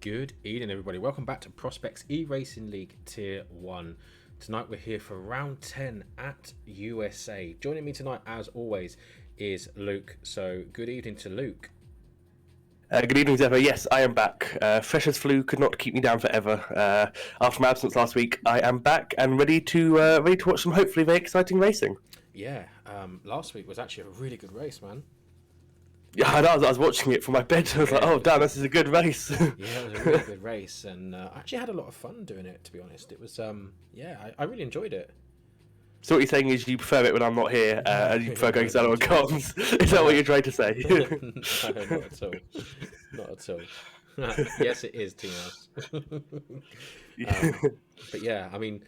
Good evening, everybody. Welcome back to Prospects eRacing League Tier 1. Tonight we're here for round 10 at USA. Joining me tonight, as always, is Luke. So, good evening to Luke. Good evening, Zephyr. Yes, I am back. Fresh as flu could not keep me down forever. After my absence last week, I am back and ready to watch some hopefully very exciting racing. Yeah, last week was actually a really good race, man. Yeah, I was watching it from my bed. I was like, oh, damn, this is a good race. Yeah, it was a really good race, and I actually had a lot of fun doing it, to be honest. It was, I really enjoyed it. So what you're saying is you prefer it when I'm not here, and you prefer going solo on comms? Is that what you're trying to say? No, not at all. Not at all. Yes, it is, T-Mouse. But yeah, I mean,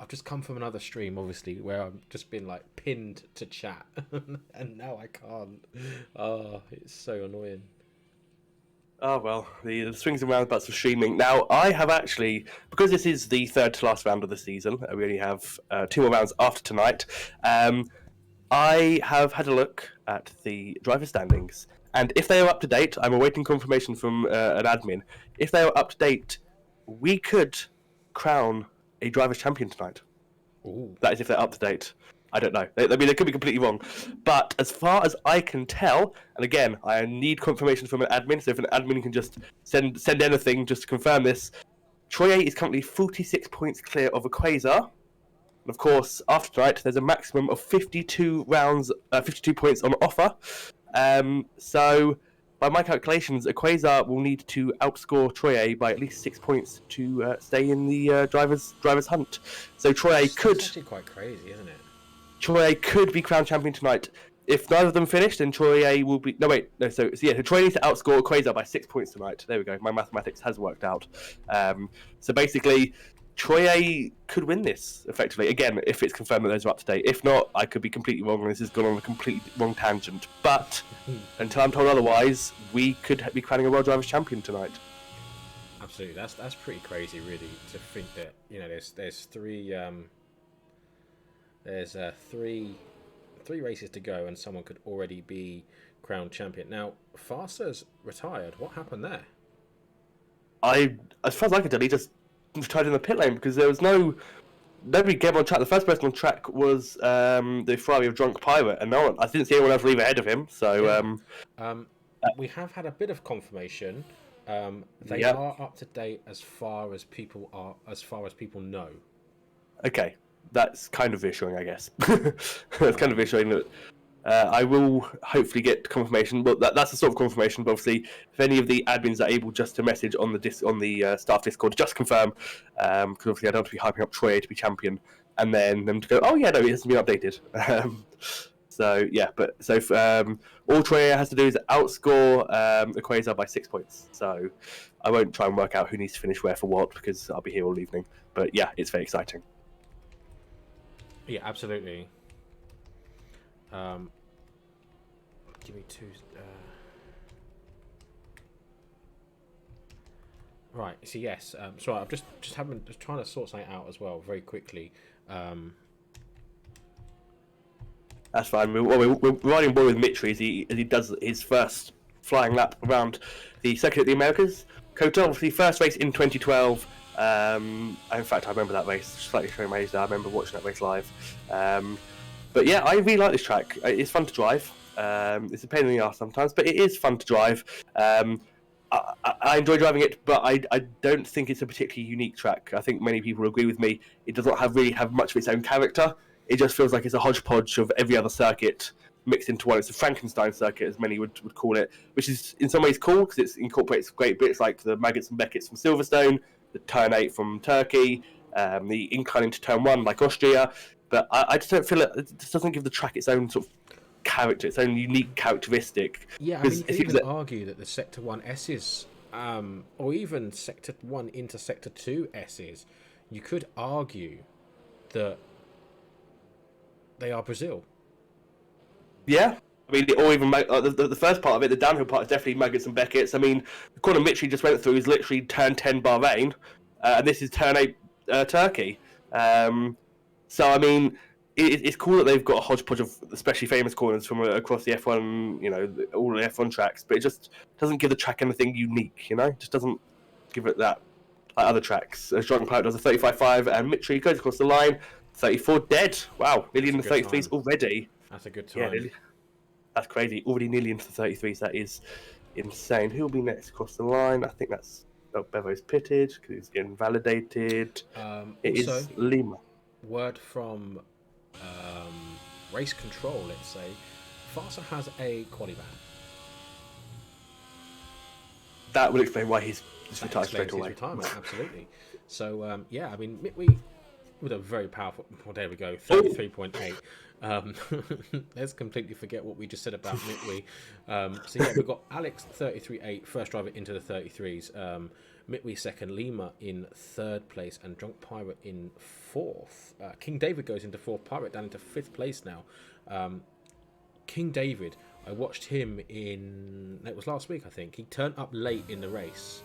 I've just come from another stream, obviously, where I've just been like pinned to chat, and now I can't. Oh, it's so annoying. Oh, well, the swings and roundabouts of streaming. Now, I have actually, because this is the third to last round of the season, we only have 2 more rounds after tonight, I have had a look at the driver standings. And if they are up to date, I'm awaiting confirmation from an admin. If they are up to date, we could crown a driver's champion tonight. Ooh. That is if they're up to date. I don't know. I mean, they could be completely wrong. But as far as I can tell, and again, I need confirmation from an admin, so if an admin can just send anything just to confirm this, Troy A is currently 46 points clear of Equator. And of course, after tonight, there's a maximum of 52 points on offer. So, by my calculations, Equator will need to outscore Troy A by at least 6 points to stay in the driver's hunt. So Troy A could... It's actually quite crazy, isn't it? Troy A could be crowned champion tonight. If neither of them finish, then Troy A will be... So Troy needs to outscore Quasar by 6 points tonight. There we go. My mathematics has worked out. So basically, Troy A could win this, effectively. Again, if it's confirmed that those are up to date. If not, I could be completely wrong and this has gone on a completely wrong tangent. But until I'm told otherwise, we could be crowning a World Drivers' Champion tonight. Absolutely. That's pretty crazy, really, to think that, you know, there's three... There's three races to go, and someone could already be crowned champion. Now, Farsa's retired. What happened there? As far as I could tell, he just retired in the pit lane because there was nobody came on track. The first person on track was the Ferrari of Drunk Pirate, and I didn't see anyone else leave ahead of him. So we have had a bit of confirmation. They are up to date as far as people know. Okay. That's kind of reassuring, I guess. That's kind of reassuring that I will hopefully get confirmation. But that's the sort of confirmation. But obviously, if any of the admins are able just to message on the staff Discord, just confirm, because obviously I don't want to be hyping up Troy to be champion, and then them to go, oh yeah, no, it hasn't been updated. All Troy has to do is outscore Equator by 6 points. So I won't try and work out who needs to finish where for what because I'll be here all evening. But yeah, it's very exciting. Yeah, absolutely. Give me two. Right. So yes. Sorry, I'm just trying to sort something out as well very quickly. That's fine. We're riding board with Mitri as he does his first flying lap around the circuit of the Americas. Kota, obviously, first race in 2012. In fact, I remember that race. Slightly showing my age there. I remember watching that race live. But yeah, I really like this track. It's fun to drive. It's a pain in the arse sometimes, but it is fun to drive. I enjoy driving it, but I don't think it's a particularly unique track. I think many people agree with me. It does not really have much of its own character. It just feels like it's a hodgepodge of every other circuit mixed into one. It's a Frankenstein circuit, as many would call it, which is in some ways cool because it incorporates great bits like the Maggots and Beckets from Silverstone, the turn 8 from Turkey, the incline into turn 1 like Austria, but I just don't feel it just doesn't give the track its own sort of character, its own unique characteristic. Yeah, I mean, you could even argue that the Sector 1 S's, or even Sector 1 into Sector 2 S's, you could argue that they are Brazil. Yeah. I mean, or even the first part of it, the downhill part is definitely Maggots and Beckett's. I mean, the corner Mitri just went through is literally turn 10 Bahrain, and this is turn 8 Turkey. So, I mean, it's cool that they've got a hodgepodge of especially famous corners from across the F1, all the F1 tracks, but it just doesn't give the track anything unique, It just doesn't give it that like other tracks. Strong Pirate does a 35.5, and Mitri goes across the line, 34 dead. Wow, nearly in the 33s already. That's a good Yeah, time. nearly. That's crazy. Already nearly into the 33s. That is insane. Who will be next across the line? I think that's Bevo's pitted because he's invalidated. It Also, is Lima. word from race control, let's say, Farsa has a quali ban. That would explain why he's retired straight away. His retirement, absolutely. So, yeah, I mean, Mitwi with a very powerful. Well, there we go, 33.8. Let's completely forget what we just said about Mitwi. So yeah, we've got Alex 33.8, first driver into the 33s. Mitwi second, Lima in third place, and Drunk Pirate in fourth. King David goes into fourth, Pirate down into fifth place now. King David, I watched him it was last week, I think. He turned up late in the race.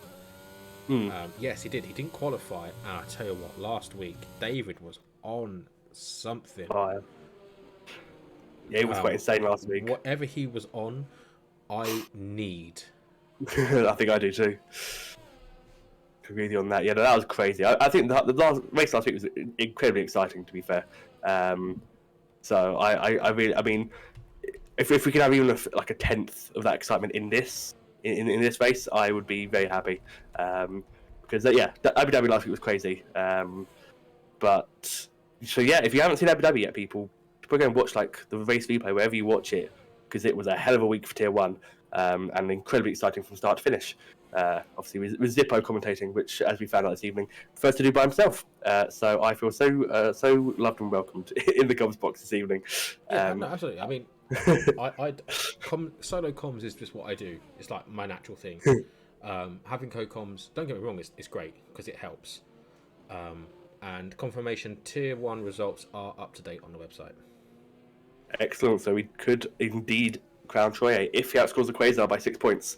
Yes, he did. He didn't qualify. And I tell you what, last week, David was on something. Oh, yeah, he was quite insane last week. Whatever he was on, I need. I think I do too. Agree with you on that. Yeah, no, that was crazy. I think the last race last week was incredibly exciting, to be fair. So I really, I mean, if we could have even a tenth of that excitement in this race, I would be very happy. Because Abu Dhabi last week was crazy. But so yeah, if you haven't seen Abu Dhabi yet, people go and watch the race replay wherever you watch it, because it was a hell of a week for Tier 1, and incredibly exciting from start to finish. Obviously with Zippo commentating, which, as we found out this evening, prefers to do by himself. So I feel so loved and welcomed in the comms box this evening. Yeah, no, absolutely. I mean, solo comms is just what I do. It's like my natural thing. Having co-comms, don't get me wrong, it's great because it helps. And confirmation Tier 1 results are up to date on the website. Excellent. So we could indeed crown Troye if he outscores the Quasar by 6 points.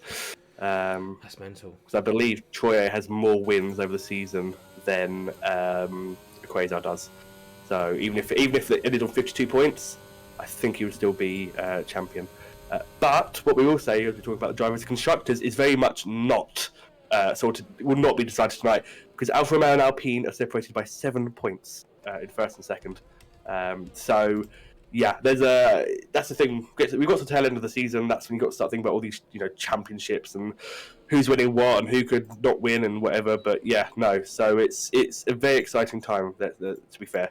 That's mental. So I believe Troye has more wins over the season than the Quasar does. So even if it ended on 52 points, I think he would still be champion. But what we will say, as we talk about the drivers and constructors, is very much not will not be decided tonight, because Alfa Romeo and Alpine are separated by 7 points in first and second. So yeah, that's the thing. We got to the tail end of the season. That's when you got to start thinking about all these championships and who's winning what and who could not win and whatever. But yeah, no. So it's a very exciting time. To be fair.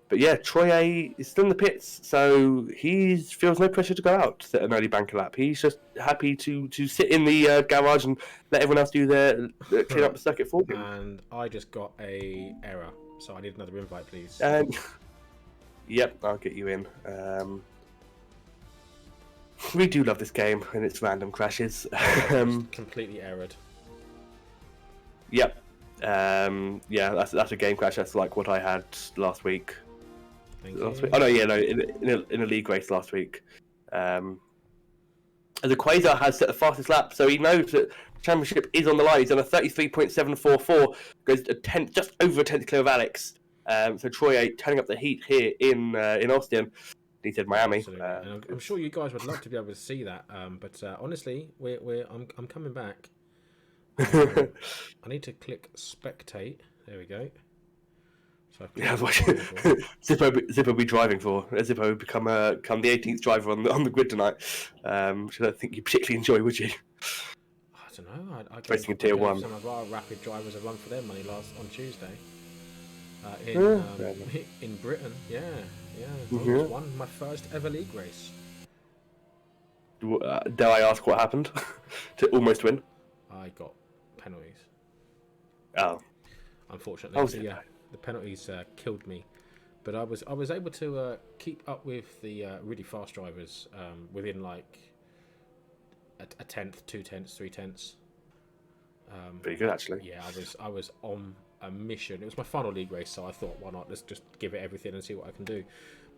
But yeah, Troye is still in the pits, so he feels no pressure to go out at an early banker lap. He's just happy to sit in the garage and let everyone else do their clean up the circuit for him. And I just got a error, so I need another invite, please. Yep, I'll get you in. We do love this game and its random crashes. Completely errored. Yep. Yeah, that's a game crash. That's like what I had last week. Last week? Oh no, yeah, no, in a league race last week. The Quasar has set the fastest lap, so he knows that the championship is on the line. He's on a 33.744, goes a tenth, just over a tenth clear of Alex. So Troye turning up the heat here in Austin. He said Miami. And I'm sure you guys would love to be able to see that, but honestly, I'm coming back. I need to click spectate. There we go. So Zippo be driving for. Zippo become the 18th driver on the grid tonight, which I don't think you particularly enjoy, would you? I don't know. I racing in Tier 1. Some of our rapid drivers have run for their money on Tuesday. In Britain, yeah. I won my first ever league race. Dare I ask what happened to almost win? I got penalties. Oh, unfortunately, yeah, the penalties killed me. But I was able to keep up with the really fast drivers within like a tenth, 2 tenths, 3 tenths. Pretty good actually. Yeah, I was on a mission. It was my final league race, so I thought, why not? Let's just give it everything and see what I can do.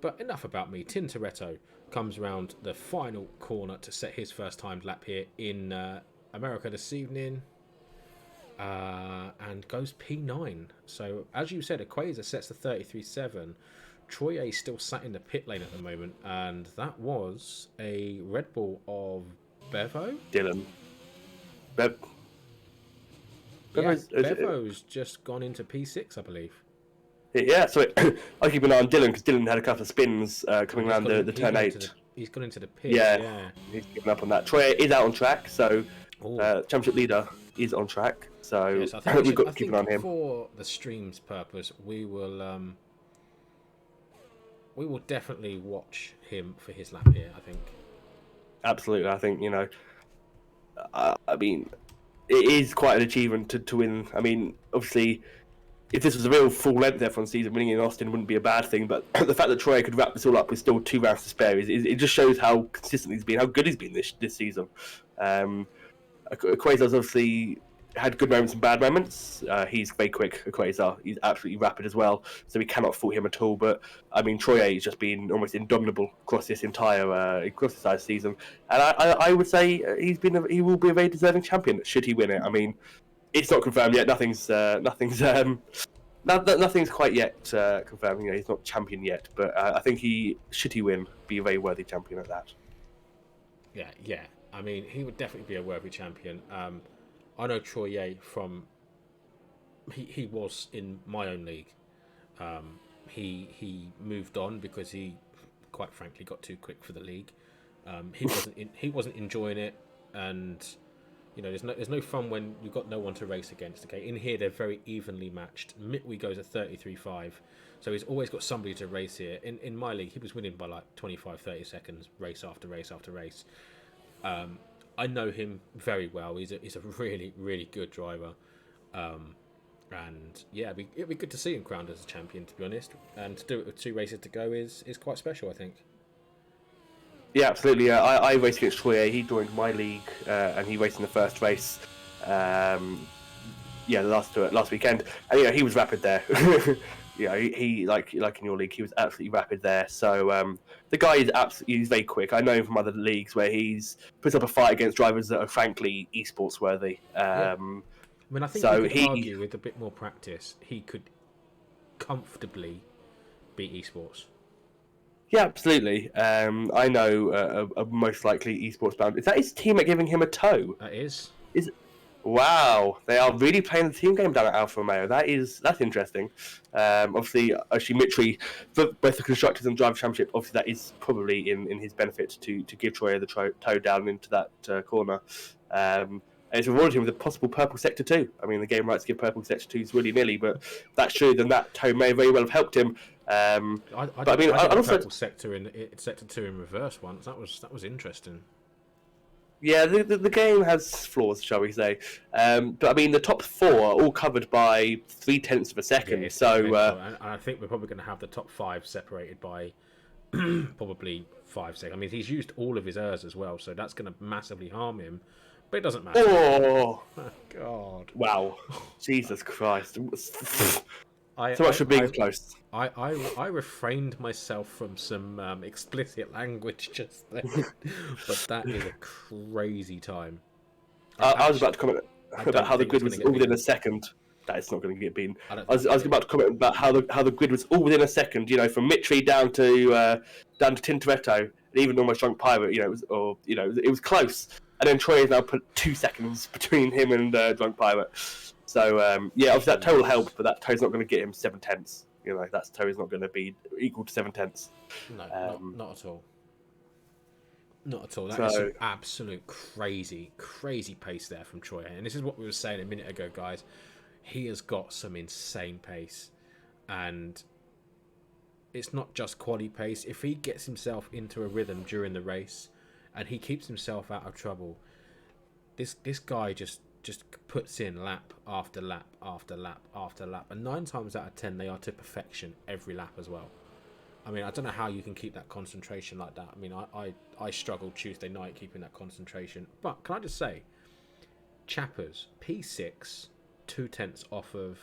But enough about me. Tin Toretto comes around the final corner to set his first timed lap here in America this evening, and goes P9. So as you said, Quasar sets the 33.7. Troye is still sat in the pit lane at the moment, and that was a Red Bull of Bevo. Dylan. Bev, Yeah, is Bevo's just gone into P6, I believe. yeah, so I keep an eye on Dylan because Dylan had a couple of spins coming around the turn 8. He's gone into the pit. Yeah, Yeah. he's given up on that. Troy is out on track, so Oh. championship leader is on track. So Yes, I think we've got to keep an eye on him. For the stream's purpose, we will definitely watch him for his lap here. I think. Absolutely, I think I mean, it is quite an achievement to win. I mean, obviously, if this was a real full length F1 season, winning in Austin wouldn't be a bad thing. But the fact that Troy could wrap this all up with still 2 rounds to spare it just shows how consistent he's been, how good he's been this season. Quasar's obviously had good moments and bad moments. He's very quick, Quasar. He's absolutely rapid as well, so we cannot fault him at all. But I mean, Troy has just been almost indomitable across this entire season, and I would say he will be a very deserving champion should he win it. I mean, it's not confirmed yet. Nothing's quite yet confirmed. He's not champion yet, but I think should he win, be a very worthy champion at that. Yeah. I mean, he would definitely be a worthy champion. I know Troye from. He was in my own league. He moved on because he, quite frankly, got too quick for the league. He wasn't enjoying it, and there's no fun when you've got no one to race against. Okay, in here they're very evenly matched. Mitwe goes at 33.5, so he's always got somebody to race here. In my league, he was winning by like 25-30 seconds, race after race after race. I know him very well. He's a really, really good driver. And yeah, it'd be good to see him crowned as a champion, to be honest. And to do it with 2 races to go is quite special, I think. Yeah, absolutely. Yeah, I raced against Troy. He joined my league, and he raced in the first race. Last weekend, and he was rapid there. He like in your league, he was absolutely rapid there. So the guy he's very quick. I know him from other leagues where he's puts up a fight against drivers that are frankly esports worthy. I mean, I think you could argue with a bit more practice, he could comfortably beat esports. Yeah, absolutely. I know a most likely esports bound. Is that his teammate giving him a tow? That is. Wow, they are really playing the team game down at Alfa Romeo. That's interesting. Obviously, Mitri, for both the constructors and driver championship, obviously that is probably in his benefit to give Troy the tow down into that corner. And it's rewarded him with a possible purple sector 2. I mean, the game rights give purple sector 2s willy-nilly, but if that's true, then that tow may very well have helped him. I did purple sector in sector 2 in reverse once. That was interesting. Yeah, the game has flaws, shall we say? But I mean, the top 4 are all covered by 0.3 of a second. Yeah, so, and I think we're probably going to have the top 5 separated by probably 5 seconds. I mean, he's used all of his errs as well, so that's going to massively harm him. But it doesn't matter. Oh God! Wow, Jesus Christ! So much for being close. I refrained myself from some explicit language just then, but that is a crazy time. I was about to comment about how the grid was all within a second. That is not going to get beaten. I was about to comment about how the grid was all within a second. From Mitri down to Tintoretto, and even almost Drunk Pirate. It was close. And then Troy has now put 2 seconds between him and Drunk Pirate. So, obviously that tow will help, but that tow's not going to get him 7/10. That tow is not going to be equal to 7/10. No, not at all. Not at all. That is some absolute crazy pace there from Troy. And this is what we were saying a minute ago, guys. He has got some insane pace. And it's not just quali pace. If he gets himself into a rhythm during the race and he keeps himself out of trouble, this guy just puts in lap after lap after lap after lap, and 9 times out of 10 they are to perfection every lap as well. I mean, I don't know how you can keep that concentration like that. I mean, I struggled Tuesday night keeping that concentration. But can I just say, Chappers P6, 0.2 off of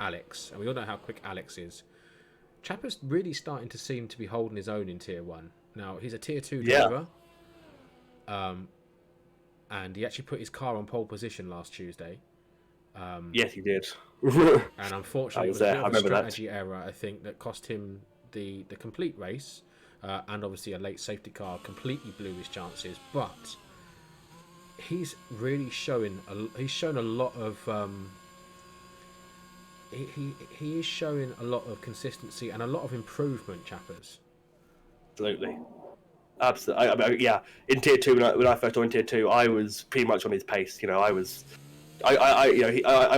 Alex, and we all know how quick Alex is. Chappers really starting to seem to be holding his own in Tier 1. Now, he's a Tier 2 driver. And he actually put his car on pole position last Tuesday. Yes, he did. And unfortunately, I it was was a there. bit I of a remember that. strategy error, I think, that cost him the complete race, and obviously a late safety car completely blew his chances. But he's really he's shown a lot of he is showing a lot of consistency and a lot of improvement, Chappers. Absolutely. Absolutely. Yeah, in tier two, when I first joined tier two, I was pretty much on his pace. You know, I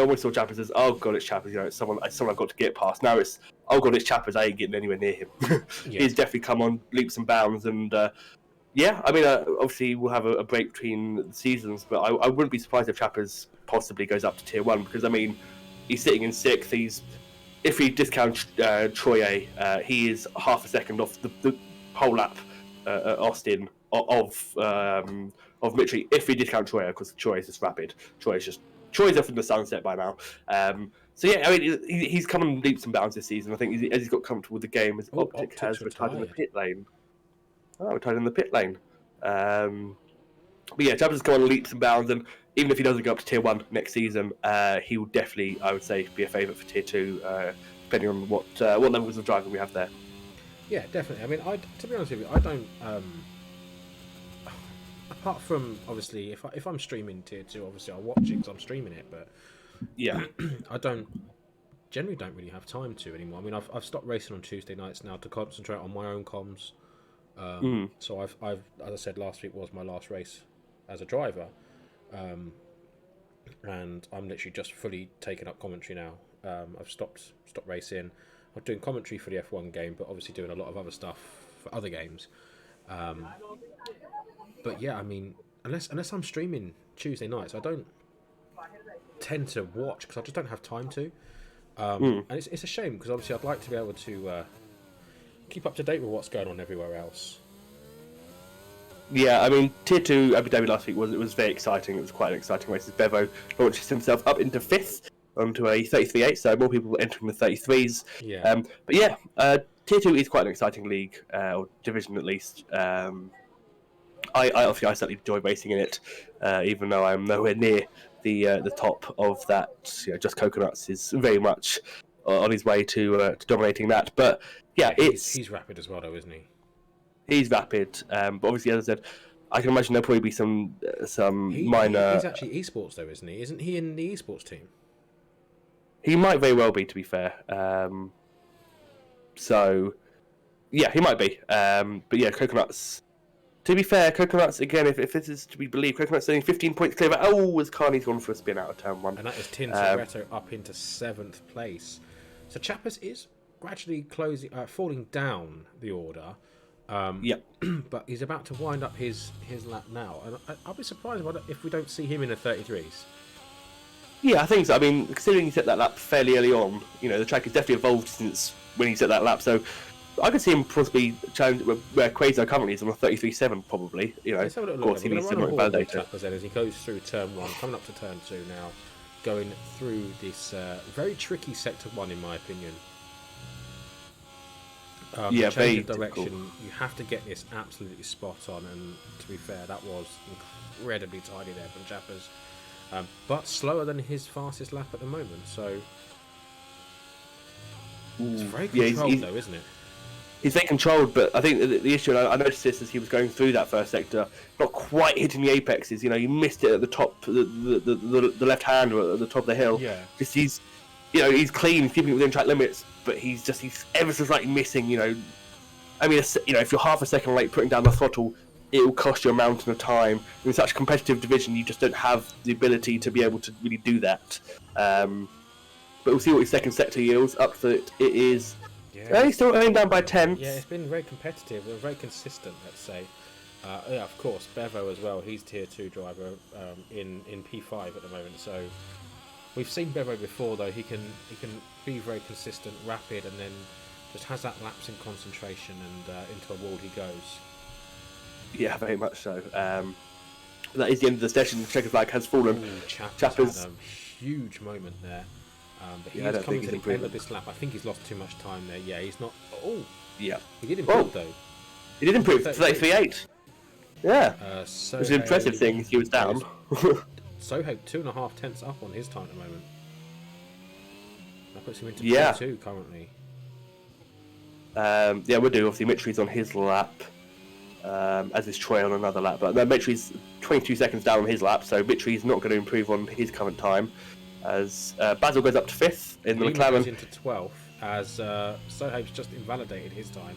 always saw Chappers as, oh god, it's Chappers. You know, it's someone I've got to get past. Now it's, oh god, it's Chappers. I ain't getting anywhere near him. Yeah. He's definitely come on leaps and bounds, and yeah, I mean, obviously we'll have a break between the seasons, but I wouldn't be surprised if Chappers possibly goes up to tier one, because I mean, he's sitting in sixth. If we discount Troye, he is half a second off the whole lap Austin of Mitri. If we discount Troye, because Troye is just rapid. Troy's off in the sunset by now. So yeah, I mean, he's come on leaps and bounds this season. I think as he's got comfortable with the game, his Optic has retired in the pit lane. Oh, retired in the pit lane. But yeah, Chappers has gone on leaps and bounds, and even if he doesn't go up to tier one next season, he will definitely, I would say, be a favourite for tier two, depending on what levels of driving we have there. Yeah, definitely. I mean, to be honest with you, I don't. Apart from obviously, if I'm streaming tier two, obviously I'll watch it because I'm streaming it. But yeah, I generally don't really have time to anymore. I mean, I've stopped racing on Tuesday nights now to concentrate on my own comms. So I've as I said last week was my last race as a driver, and I'm literally just fully taking up commentary now. I've stopped racing. I'm doing commentary for the F1 game, but obviously doing a lot of other stuff for other games. But yeah, I mean, unless I'm streaming Tuesday nights, I don't tend to watch because I just don't have time to. And it's a shame because obviously I'd like to be able to keep up to date with what's going on everywhere else. Yeah, I mean, tier two Abu Dhabi last week was very exciting. It was quite an exciting race as Bevo launches himself up into fifth onto a 33.8, so more people entering the 33s. Yeah. But yeah, tier two is quite an exciting league, or division at least. I certainly enjoy racing in it, even though I'm nowhere near the top of that. You know, Just Coconuts is very much on his way to dominating that. But yeah, he's rapid as well, though, isn't he? He's rapid, but obviously, as I said, I can imagine there'll probably be some minor. He's actually esports, though, isn't he? Isn't he in the esports team? He might very well be, to be fair. So, yeah, he might be. But yeah, Coconuts. To be fair, Coconuts, again, if this is to be believed, Coconuts only 15 points clear. As Carney's gone for a spin out of turn one. And that is Tin Segreto up into 7th place. So Chappers is gradually falling down the order. But he's about to wind up his lap now. And I'll be surprised if we don't see him in the 33s. Yeah, I think so. I mean, considering he set that lap fairly early on, you know, the track has definitely evolved since when he set that lap. So I could see him possibly challenge where Quasar currently is on a 33.7, probably. You know, of course, he needs to validate it. As he goes through turn one, coming up to turn two now, going through this very tricky sector one, in my opinion. Yeah, very change of direction. difficult. You have to get this absolutely spot on, and to be fair, that was incredibly tidy there from Chappers. But slower than his fastest lap at the moment, so it's very controlled, though, isn't it? He's very controlled, but I think the issue, and I noticed this as he was going through that first sector, not quite hitting the apexes. You know, he missed it at the top, the left hand or at the top of the hill. Yeah. Just he's clean, keeping it within track limits, but he's ever so slightly missing. You know, I mean, if you're half a second late putting down the throttle, it will cost you a mountain of time. In such a competitive division, you just don't have the ability to be able to really do that. But we'll see what his second sector yields. Up to it is. Yeah, he's still going down by 10. Yeah, it's been very competitive and very consistent, let's say. Yeah, of course, Bevo as well. He's tier 2 driver in P5 at the moment. So we've seen Bevo before, though. He can be very consistent, rapid, and then just has that lapse in concentration, and into a wall he goes. Yeah, very much so. That is the end of the session. The checker flag has fallen. Chappers had a huge moment there. But he's coming to the end of this lap. I think he's lost too much time there. Yeah, he's not. Oh, yeah. He did improve, though. He did improve. 33.8. Yeah. It was an impressive thing. He was down. Soho 2.5 tenths up on his time at the moment. That puts him into Yeah. P2 currently. Yeah, we'll do. Obviously, Mitri's on his lap, as is Troy on another lap. But no, Mitri's 22 seconds down on his lap, so Mitri's not going to improve on his current time. As Basil goes up to 5th in the Lima goes McLaren. into 12th as Sohaib's just invalidated his time.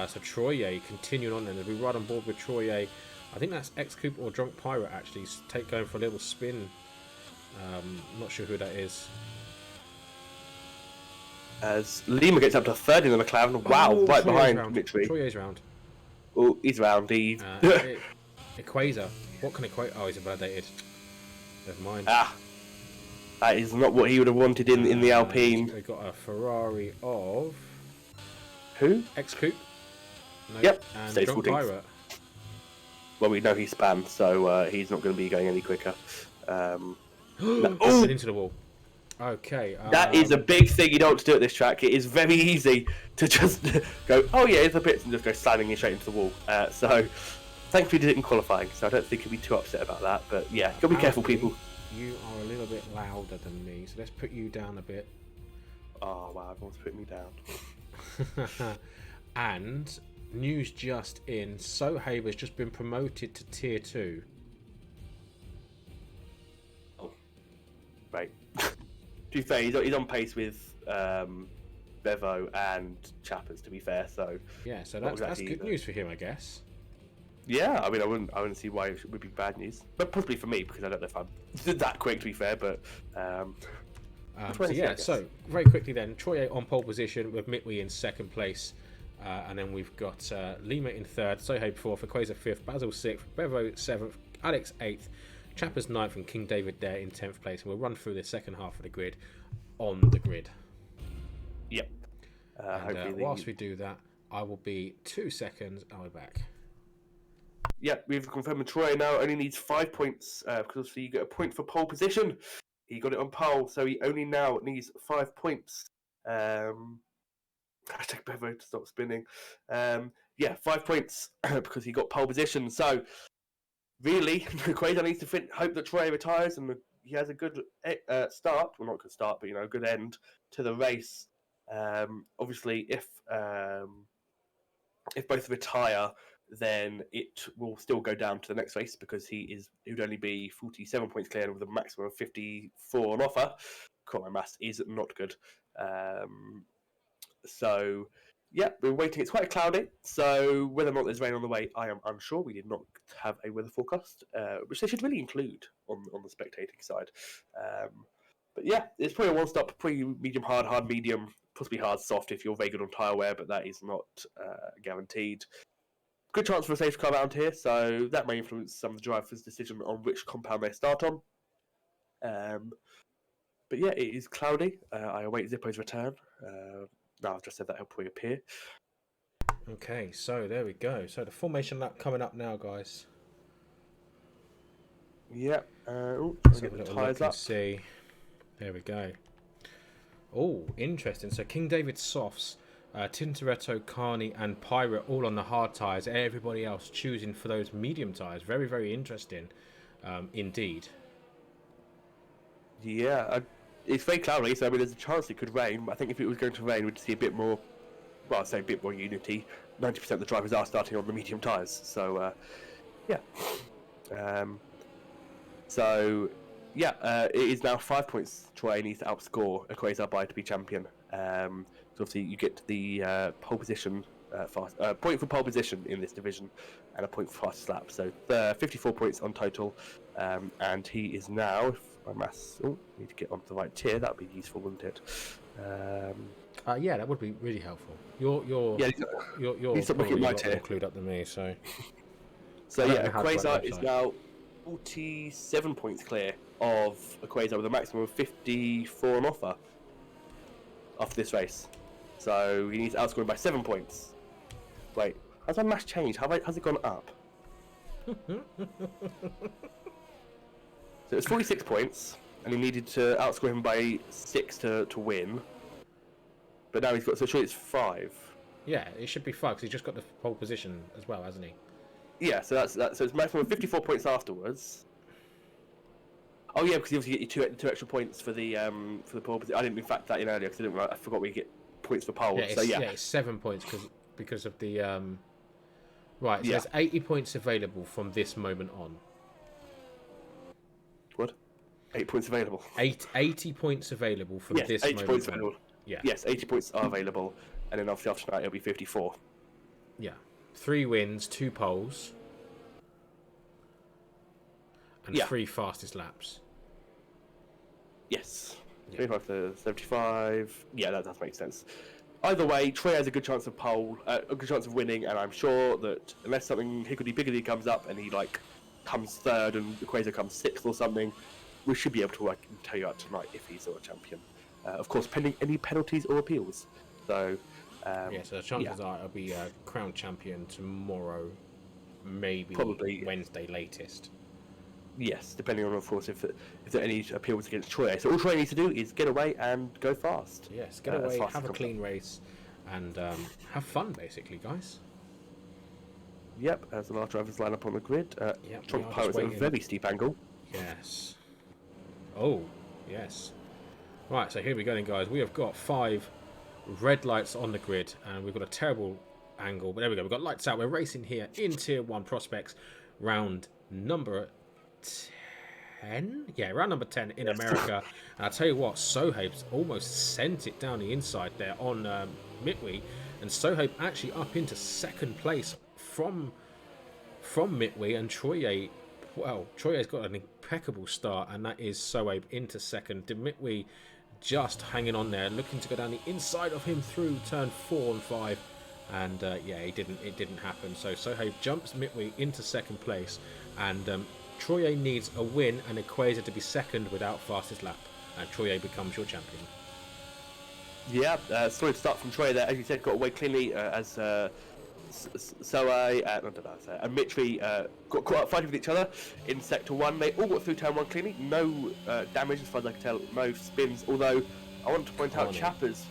So Troye continuing on then as we ride on board with Troye. I think that's X-Coupe or Drunk Pirate actually going for a little spin. Not sure who that is. As Lima gets up to 3rd in the McLaren. Wow, right Troye's behind round. Mitri. Troye's round. Oh, he's round. He's... Equator. What can Equator? Oh, he's invalidated. Never mind. That is not what he would have wanted in the Alpine. We've got a Ferrari of... Who? X-Coupe. No, Yep, and stays Drunk 14th. Pirate. Well, we know he's spanned, so he's not going to be going any quicker. Slid into the wall. Okay. That is a big thing you don't want to do at this track. It is very easy to just go, oh yeah, here's the pits, and just go slamming straight into the wall. So, thankfully, did it in qualifying, so I don't think he'll be too upset about that. But yeah, gotta be careful, people. You are a little bit louder than me, so let's put you down a bit. Oh wow, everyone's putting me down. And news just in: Sohaib has just been promoted to Tier 2. Oh, right. To be fair, he's on pace with Bevo and Chappers. To be fair, so yeah, so that's good news for him, I guess. Yeah, I mean, I wouldn't see why it would be bad news, but possibly for me because I don't know if I'm that quick. To be fair, but so very quickly then, Troye on pole position with Mitwi in 2nd place, and then we've got Lima in 3rd, Sohaib 4th, Equator 5th, Basil 6th, Bevo 7th, Alex 8th, Chappers 9th, and King David there in 10th place. And we'll run through the second half of the grid on the grid. Yep. Whilst we do that, I will be 2 seconds. I'll be back. Yep, we've confirmed Troy now only needs 5 points because you get a point for pole position. He got it on pole, so he only now needs 5 points. Hashtag Bevo to stop spinning. 5 points because he got pole position. So really, Quaidar needs to hope that Troy retires and he has a good start. Well, not good start, but a good end to the race. Obviously, if both retire, then it will still go down to the next race because he would only be 47 points clear with a maximum of 54 on offer. My maths is not good. So, yeah, we're waiting. It's quite cloudy, so whether or not there's rain on the way, I am unsure. We did not have a weather forecast, which they should really include on the spectating side. But yeah, it's probably a one-stop, pretty medium, hard, medium, possibly hard, soft if you're very good on tyre wear, but that is not guaranteed. Good chance for a safe car around here, so that may influence some of the drivers' decision on which compound they start on. But yeah, it is cloudy. I await Zippo's return. Now I've just said that he'll probably appear. Okay, so there we go. So the formation lap coming up now, guys. Yeah. Let's get have a the little tyres look and up. see. There we go. Oh, interesting. So King David softs, Tintoretto, Carney, and Pirate all on the hard tyres. Everybody else choosing for those medium tyres. Very, very interesting, indeed. Yeah, it's very cloudy, so I mean, there's a chance it could rain. I think if it was going to rain, we'd see a bit more. Well, I'd say a bit more unity. 90% of the drivers are starting on the medium tyres, so yeah. It is now 5 points. Troy needs to outscore Equator by to be champion. So obviously you get the pole position, point for pole position in this division, and a point for fastest lap. So 54 points on total, and he is now. If my maths, need to get onto the right tier. That would be useful, wouldn't it? Yeah, that would be really helpful. You're probably a lot more clued up than me, so. So yeah, Quasar is now 47 points clear of Quasar with a maximum of 54 on offer after this race. So he needs to outscore him by 7 points. Wait, has my maths changed? Has it gone up? So it's 46 points, and he needed to outscore him by 6 to win. But now he's got, so surely it's 5. Yeah, it should be 5 because he's just got the pole position as well, hasn't he? Yeah, so that's so it's maximum of 54 points afterwards. Oh yeah, because you obviously get your two extra points for the pole. I didn't factor that in earlier because I forgot we get points for pole. Yeah, it's 7 points because of the right. So there's 80 points available from this moment on. What? 8 points available. 80 points available from this 80 moment points on. available. Yeah. Yes, 80 points are available, and then after tonight it'll be 54. Yeah. 3 wins, 2 poles, and 3 fastest laps. Yes. 25 to 75. Yeah, that does make sense. Either way, Troy has a good chance of a good chance of winning, and I'm sure that unless something higgledy-piggledy comes up and he comes third and Quasar comes sixth or something, we should be able to tell you out tonight if he's a champion. Of course, pending any penalties or appeals. So, so the chances are I'll be crowned champion tomorrow, maybe probably Wednesday latest. Yes, depending on, of course, if there are any appeals against Troy. So all Troy needs to do is get away and go fast. Yes, get away, have a clean race, and have fun, basically, guys. Yep, as the last drivers line up on the grid. Trunk Pirates at a very steep angle. Yes. Oh, yes. Right, so here we go then, guys. We have got 5 red lights on the grid, and we've got a terrible angle. But there we go. We've got lights out. We're racing here in Tier 1 Prospects, round number 10? Yeah, round number 10 in America. And I'll tell you what, Sohaib's almost sent it down the inside there on Mitwee. And Sohaib actually up into second place from Mitwee, and Troye, well, Troye's got an impeccable start, and that is Sohaib into second. Mitwee just hanging on there, looking to go down the inside of him through turn 4 and 5, and it didn't happen. So Sohaib jumps Mitwee into second place, and Troye needs a win and Quasar to be second without fastest lap, and Troye becomes your champion. Yeah, solid start from Troy there. As you said, got away cleanly as Soai and Mitri got caught up fighting with each other in Sector 1. They all got through Turn 1 cleanly. No damage as far as I can tell, no spins. Although, I want to point out Chappers.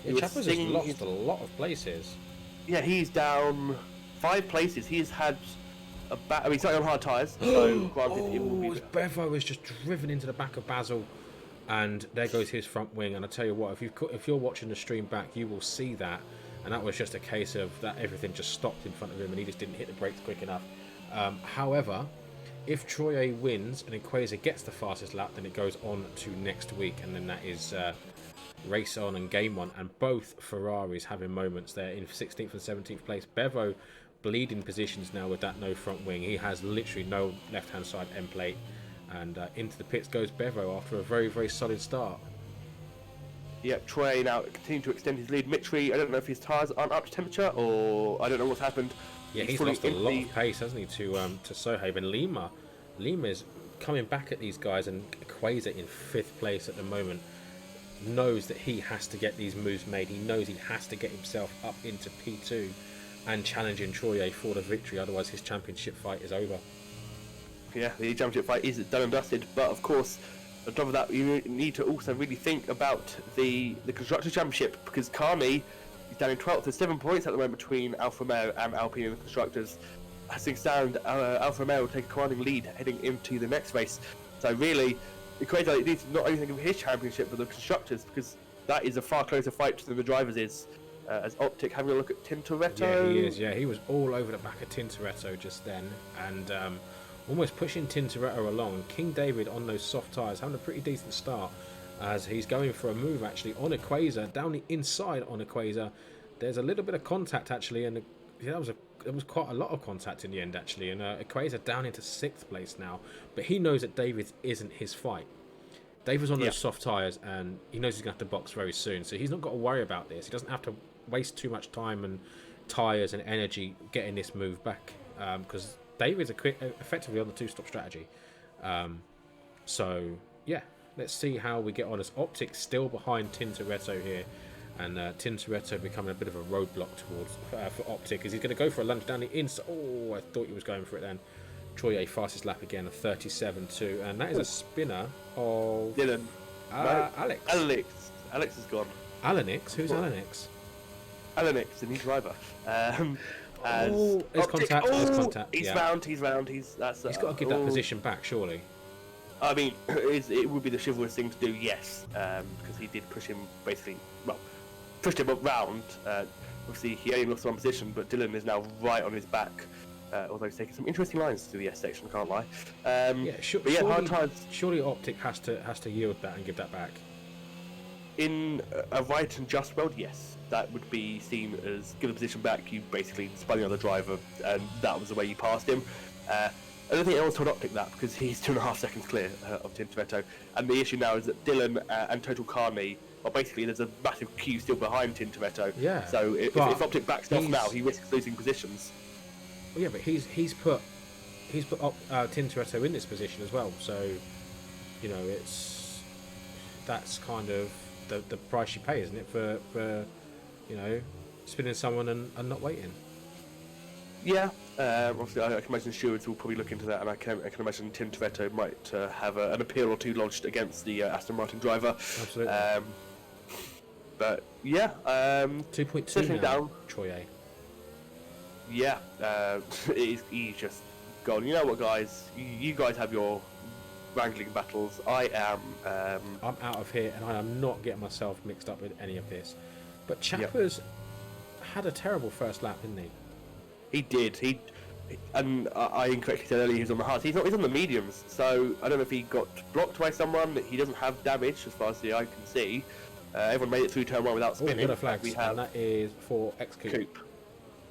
Chappers has lost a lot of places. Yeah, he's down 5 places. He's had he's starting on hard tyres. So, granted, it will be... Bevo was just driven into the back of Basil. And there goes his front wing. And I tell you what, if you're watching the stream back, you will see that. And that was just a case of that everything just stopped in front of him, and he just didn't hit the brakes quick enough. However, if Troye wins and Quasar gets the fastest lap, then it goes on to next week, and then that is race on and game on. And both Ferraris having moments there in 16th and 17th place. Bevo bleeding positions now with that no front wing. He has literally no left-hand side end plate. And into the pits goes Bevo after a very, very solid start. Yeah, Troy now continuing to extend his lead. Mitri, I don't know if his tyres aren't up to temperature or I don't know what's happened. Yeah, he's lost a lot of pace, hasn't he, to Sohaib. And Lima is coming back at these guys, and Quasar in 5th place at the moment knows that he has to get these moves made. He knows he has to get himself up into P2 and challenging Troye for the victory, otherwise his championship fight is over. Yeah, the championship fight is done and dusted, but of course, on top of that, you need to also really think about the Constructors' Championship, because Carney is down in 12th. There's 7 points at the moment between Alfa Romeo and Alpine in the Constructors. As things stand, Alfa Romeo will take a commanding lead heading into the next race. So really, Quasar needs to not only think of his championship, but the Constructors, because that is a far closer fight than the Drivers is. As Optic having a look at Tintoretto. Yeah, he is. Yeah, he was all over the back of Tintoretto just then, and almost pushing Tintoretto along. King David on those soft tyres, having a pretty decent start as he's going for a move actually on Quasar, down the inside on Quasar. There's a little bit of contact actually, and there was quite a lot of contact in the end actually, and Quasar down into 6th place now. But he knows that David isn't his fight. David's on those soft tyres, and he knows he's going to have to box very soon, so he's not got to worry about this. He doesn't have to waste too much time and tyres and energy getting this move back, because David's effectively on the 2-stop strategy. So, yeah, let's see how we get on as Optic's still behind Tintoretto here. And Tintoretto becoming a bit of a roadblock for Optic, as he's going to go for a lunge down the inside. Oh, I thought he was going for it then. Troye fastest lap again, a 37.2. And that is a spinner of Dylan. Alex. Alex is gone. Alanix? Who's Alanix? Alanix, the new driver. There's contact. There's contact. He's round. He's got to give that position back, surely. I mean, it would be the chivalrous thing to do, yes, because he did push him basically, well, pushed him around. Obviously, he only lost one position, but Dylan is now right on his back. Although he's taking some interesting lines through the S section, can't lie. But yeah, surely, hard times. Surely Optic has to yield that and give that back. In a right and just world, yes, that would be seen as give the position back. You basically spun the other driver, and that was the way you passed him. I don't think anyone's told Optic that because he's 2.5 seconds clear of Tintoretto. And the issue now is that Dylan and Total Carney, well, basically there's a massive queue still behind Tintoretto. Yeah. So if Optic backs off now, he risks losing positions. Well, yeah, but he's put Tintoretto in this position as well. So, you know, that's kind of the price you pay, isn't it, for you know, spinning someone and not waiting. Yeah, obviously I can imagine stewards will probably look into that, and I can imagine Tintoretto might have an appeal or two lodged against the Aston Martin driver. Absolutely. But yeah, 2.2 now, down. Troy A. Yeah, he's just gone. You know what, guys? You guys have your wrangling battles. I'm out of here, and I am not getting myself mixed up with any of this. But Chappers had a terrible first lap, didn't he? He did. And I incorrectly said earlier he was on the hards. He's on the mediums. So I don't know if he got blocked by someone. He doesn't have damage as far as the eye can see. Everyone made it through turn 1 without spinning. Yellow flags, and that is for X-Coupe.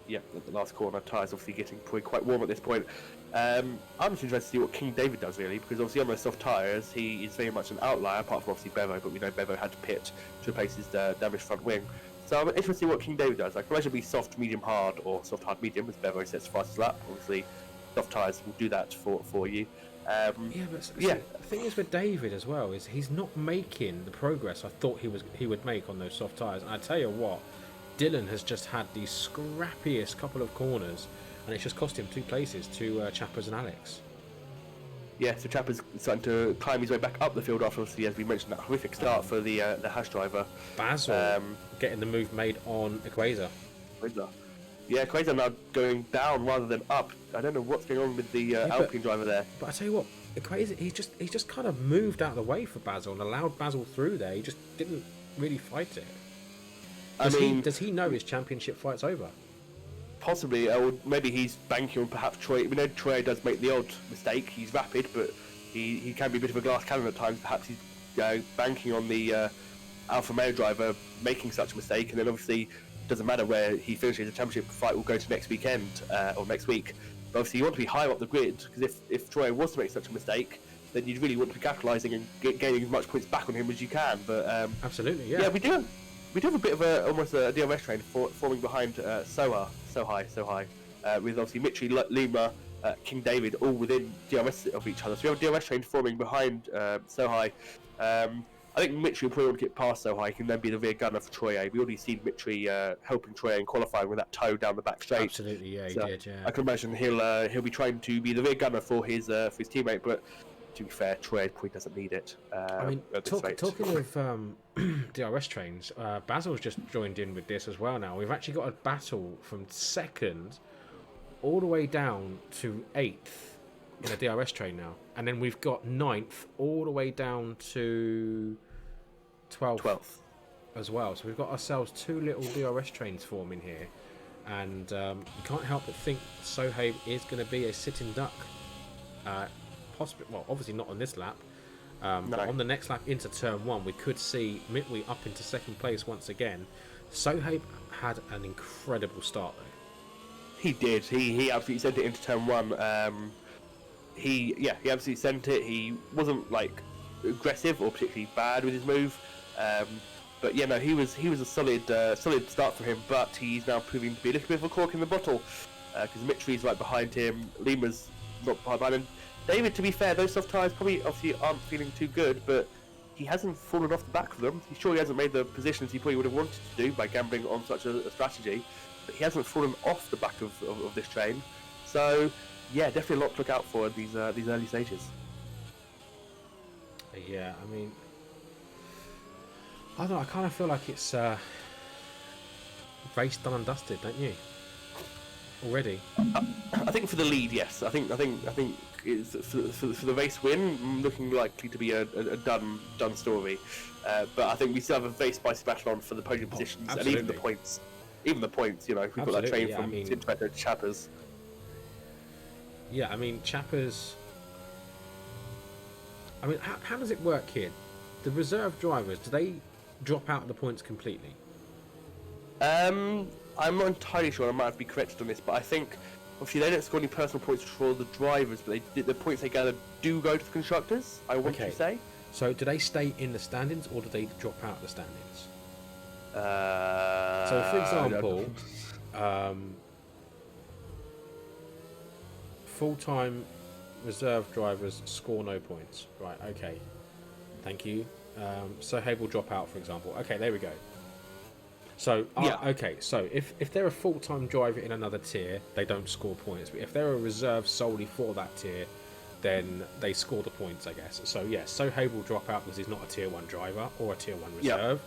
Yeah, at the last corner, tyres obviously getting quite warm at this point. I'm just interested to see what King David does, really, because obviously on those soft tyres, he is very much an outlier, apart from obviously Bevo, but we know Bevo had to pit to replace his damaged front wing. So I'm interested to see what King David does. I can imagine it'll be soft, medium, hard, or soft, hard, medium, as Bevo sets the fastest lap. Obviously, soft tyres will do that for you. The thing is with David as well is he's not making the progress I thought he would make on those soft tyres. And I tell you what, Dylan has just had the scrappiest couple of corners, and it's just cost him 2 places to Chappers and Alex. Yeah, so Chappers starting to climb his way back up the field after, obviously, as we mentioned, that horrific start for the Hash driver. Basil getting the move made on Equator. Yeah, Equator now going down rather than up. I don't know what's going on with the Alpine driver there. But I tell you what, Equator, he just kind of moved out of the way for Basil and allowed Basil through there. He just didn't really fight it. Does he know his championship fight's over? Possibly, or maybe he's banking on perhaps Troy. We know Troy does make the odd mistake. He's rapid, but he can be a bit of a glass cannon at times. Perhaps he's banking on the Alfa Romeo driver making such a mistake, and then obviously doesn't matter where he finishes. The championship fight will go to next weekend or next week. But obviously, you want to be higher up the grid, because if Troy was to make such a mistake, then you'd really want to be capitalising and gaining as much points back on him as you can. But absolutely, yeah. Yeah, we do have a bit of almost a DRS train forming behind so high, with obviously Mitri, Lima, King David all within DRS of each other. So we have a DRS train forming behind Sohai. I think Mitri will probably want to get past Sohai. He can then be the rear gunner for Troy A. We already seen Mitri helping Troy A in qualifying with that toe down the back straight. Absolutely, yeah, he did. Yeah. I can imagine he'll be trying to be the rear gunner for his teammate, but to be fair, Troy probably doesn't need it. Talking of DRS trains, Basil's just joined in with this as well now. We've actually got a battle from 2nd all the way down to 8th in a DRS train now. And then we've got 9th all the way down to 12th as well. So we've got ourselves 2 little DRS trains forming here. And you can't help but think Sohaib is going to be a sitting duck. Possibly, well, obviously not on this lap. But on the next lap into turn 1, we could see Mitwi up into 2nd place once again. Sohaib had an incredible start though. He did. He absolutely sent it into turn 1. He absolutely sent it. He wasn't like aggressive or particularly bad with his move. But yeah, no, he was a solid start for him. But he's now proving to be a little bit of a cork in the bottle because Mitri's right behind him. Lima's not behind him. David, to be fair, those soft tyres probably obviously aren't feeling too good, but he hasn't fallen off the back of them. He hasn't made the positions he probably would have wanted to do by gambling on such a strategy, but he hasn't fallen off the back of this train. So, yeah, definitely a lot to look out for in these early stages. Yeah, I mean, I don't know, I kind of feel like it's race done and dusted, don't you? already? I think for the lead, yes. I think it's for the race win, looking likely to be a done story. But I think we still have a very spicy battle on for the podium positions and even the absolutely. points. Even the points, we've got that Absolutely, train yeah, from I mean- Tintoretto to Chappers. Yeah, I mean, Chappers. I mean, how does it work here? The reserve drivers, do they drop out of the points completely? I'm not entirely sure. I might have to be corrected on this, but I think obviously they don't score any personal points for the drivers, but the points they gather do go to the constructors. I want Okay. to say. So do they stay in the standings or do they drop out of the standings? So So, for example, full-time reserve drivers score no points. Right, okay. Thank you. So Hay will drop out, for example. Okay, there we go. So, Yeah. okay, so if they're a full-time driver in another tier, they don't score points. But if they're a reserve solely for that tier, then they score the points, I guess. So, yes, Sohaib will drop out because he's not a tier 1 driver or a tier 1 reserve.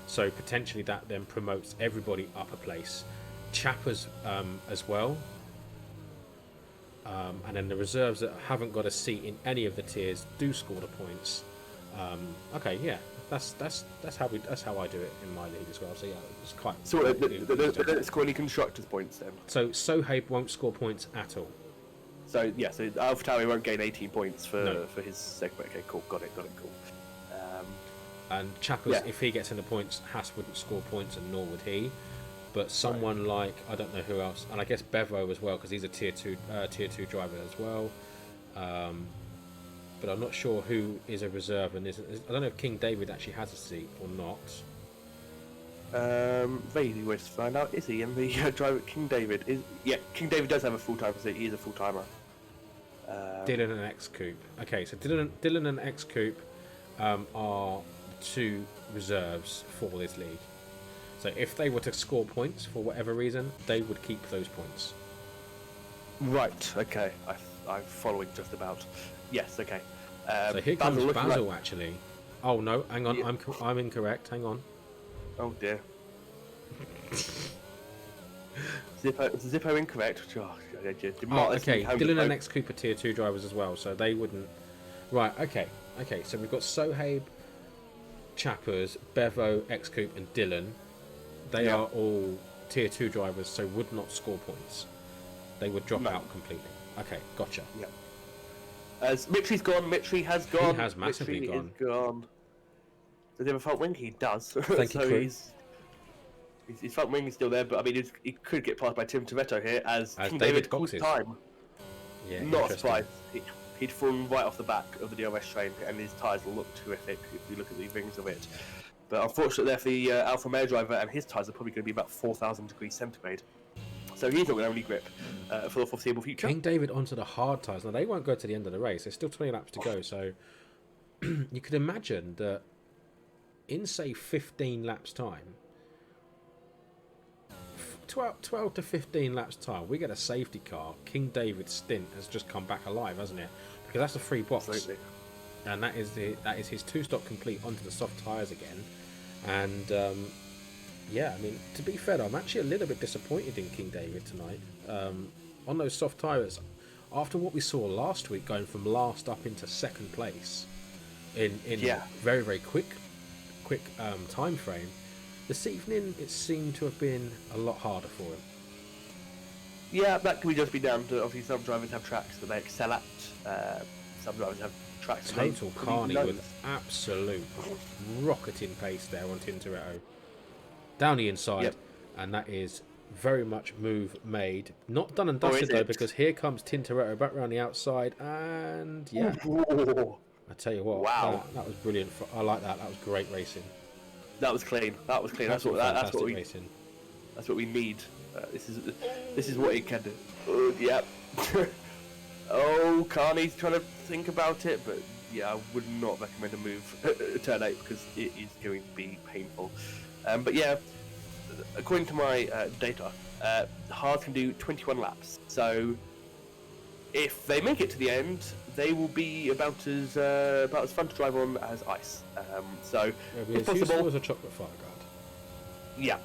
So, potentially that then promotes everybody up a place. Chappers as well. And then the reserves that haven't got a seat in any of the tiers do score the points. Okay, yeah, that's how I do it in my league as well. So yeah, it's quite. So they don't score any constructors points then. So Sohaib won't score points at all. So yeah, so AlphaTauri won't gain 18 points for No. for his segment. Okay, cool, got it, cool. And Chappers, Yeah. if he gets in the points, Haas wouldn't score points, and nor would he. But someone like, I don't know who else, and I guess Bevo as well, because he's a tier two driver as well. But I'm not sure who is a reserve and isn't. I don't know if King David actually has a seat or not. Vaguely worth to find out. Is he in the driver? King David is. Yeah, King David does have a full time seat. He is a full timer. Dylan and X Coupe. Okay, so Dylan and X Coupe are two reserves for this league. So if they were to score points for whatever reason, they would keep those points. Right. Okay. I'm following just about. Yes. Okay. So here comes Basil like... actually. Oh no, hang on, Yeah. I'm incorrect. Hang on. Oh dear. Zippo incorrect. Oh, okay. Dylan and X Coupe are tier 2 drivers as well, so they wouldn't. Right. Okay. Okay. So we've got Sohaib, Chappers, Bevo, X Coupe, and Dylan. They are all tier 2 drivers, so would not score points. They would drop out completely. Okay, gotcha. Yeah. As Mitchie's gone, Mitchie has gone. He has massively Mitchie gone. Is gone. Does he have a front wing? He does. Thank you, so Crew. his front wing is still there, but I mean, he could get passed by Tim Toretto here as King David calls boxes. time. Yeah, Not interesting. surprised. He'd fallen right off the back of the DRS train, and his tyres will look terrific if you look at the rings of it. But unfortunately, there for the Alfa Romeo driver, and his tyres are probably going to be about 4,000 degrees centigrade. So he's not going to have any grip for the foreseeable future. King David onto the hard tyres. Now, they won't go to the end of the race. There's still 20 laps to go. So you could imagine that in, say, 15 laps' time, 12 to 15 laps' time, we get a safety car. King David's stint has just come back alive, hasn't it? Because that's a free box. Absolutely. And that is his 2-stop complete onto the soft tyres again. And yeah, I mean, to be fair, I'm actually a little bit disappointed in King David tonight. On those soft tyres, after what we saw last week, going from last up into second place in very, very quick time frame, this evening it seemed to have been a lot harder for him. Yeah, that could just be down to, obviously, some drivers have tracks that they excel at. Some drivers have tracks that Total they carney know. with absolute rocketing pace there on Tintoretto. Down the inside, Yep. and that is very much move made. Not done and Or dusted is though, it? because here comes Tintoretto back around the outside, and yeah, Ooh, I tell you what, Wow. that was brilliant. I like that. That was great racing. that was clean. That's what Absolutely that's fantastic what we racing. that's what we need. This is what he can do. Oh, yep. Oh, Carney's trying to think about it, but yeah, I would not recommend a move turn 8 because it is going to be painful. But yeah, according to my data, Haas can do 21 laps. So if they make it to the end, they will be about as fun to drive on as ice. So It'll be if as useful possible, as a chocolate fire guard. yeah.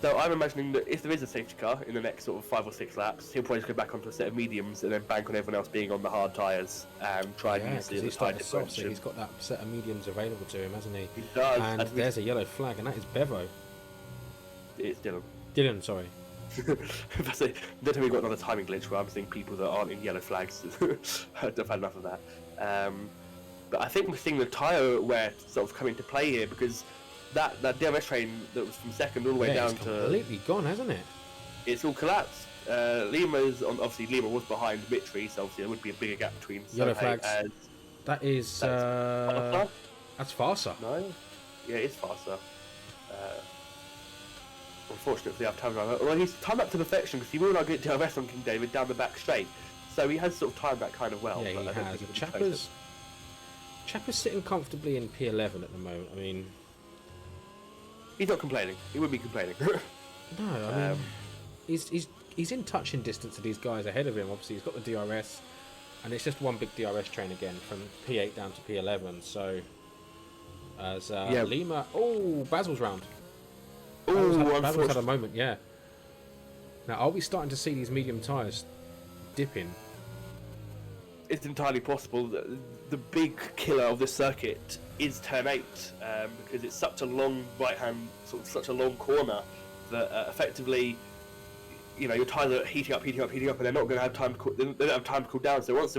So I'm imagining that if there is a safety car in the next sort of 5 or 6 laps, he'll probably just go back onto a set of mediums and then bank on everyone else being on the hard tyres and try and use because the he's tyre starting to soft, so differential. he's got that set of mediums available to him, hasn't he? He does. And there's a yellow flag, and that is Bevo. It's Dylan. Dylan, sorry. Don't tell me we've got another timing glitch where I'm seeing people that aren't in yellow flags. I've had enough of that. But I think we're seeing the tyre wear sort of come into play here, because that DRS train that was from second all the way down it's to... completely gone, hasn't it? It's all collapsed. Lima's on, obviously Lima was behind Mitri, so obviously there would be a bigger gap between Yellow Sohei flags. That is... that's Farsa. No? Yeah, it is Farsa. Unfortunately, I've timed around. Well, he's timed up to perfection, because he will not get DRS on King David down the back straight. So he has sort of timed that kind of well. Yeah, but he has. Chapper's sitting comfortably in P11 at the moment. I mean... He's not complaining. He wouldn't be complaining. No, I mean... He's in touching distance to these guys ahead of him. Obviously, he's got the DRS, and it's just one big DRS train again from P8 down to P11. So, as Lima, Basil's round. Basil's had a moment, yeah. Now, are we starting to see these medium tyres dipping? It's entirely possible that the big killer of this circuit is turn 8, because it's such a long right-hand, such a long corner that effectively, you know, your tyres are heating up, and they're not going to have time to cool, they don't have time to cool down. So once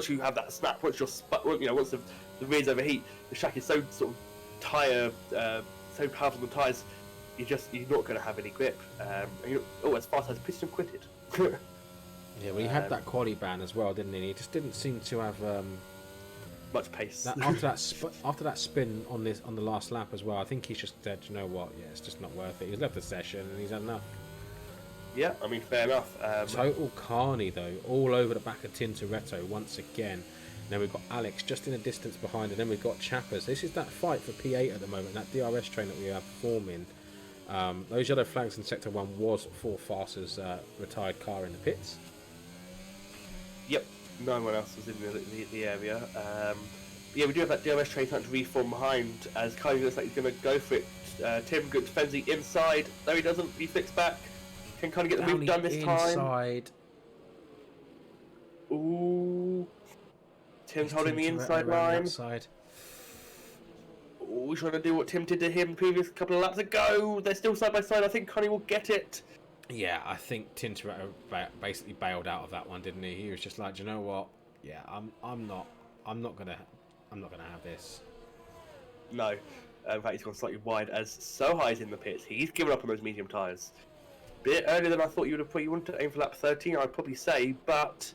you have that snap, once the rears overheat, the shack is so sort of so powerful on the tyres, you're not going to have any grip. As fast as piston quitted. Yeah, well, he had that quali ban as well, didn't he? He just didn't seem to have much pace. After that spin on the last lap as well, I think he's just said, you know what? Yeah, it's just not worth it. He's left the session and he's had enough. Yeah, I mean, fair enough. Total carney though, all over the back of Tintoretto once again. Then we've got Alex just in a distance behind, and then we've got Chappers. This is that fight for P8 at the moment. That DRS train that we are forming. Those yellow flags in Sector 1 was for Farsa's retired car in the pits. Yep, no one else was in the area. Yeah, we do have that DRS train starting to reform behind, as Kylie looks like he's going to go for it. Tim defends the inside. No, he doesn't. He flicks back. Can kind of get the move done this time. Ooh. Tim's holding the inside line. Ooh, trying to do what Tim did to him previous couple of laps ago. They're still side by side. I think Connie will get it. Yeah, I think Tintoretto basically bailed out of that one, didn't he? He was just like, you know what? Yeah, I'm not gonna have this. No, in fact, he's gone slightly wide as Sohei's in the pits. He's given up on those medium tyres. Bit earlier than I thought you would have put. You wanted to aim for lap 13, I'd probably say, but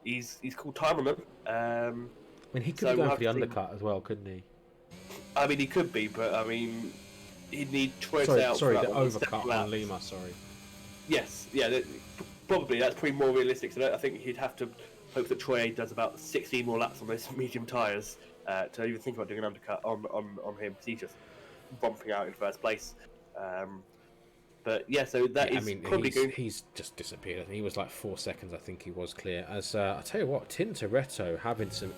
he's called time on them. I mean, he could be going for the undercut as well, couldn't he? I mean, he could be, but I mean, he'd need choice out. Sorry, the overcut on Lima. Sorry. Yes, yeah, probably that's probably more realistic. So I think he'd have to hope that Troy does about 16 more laps on those medium tyres to even think about doing an undercut on him, because he's just bumping out in first place. But yeah, so that is probably going. He's just disappeared. I think he was like 4 seconds. I think he was clear. As I tell you what, Tintoretto having some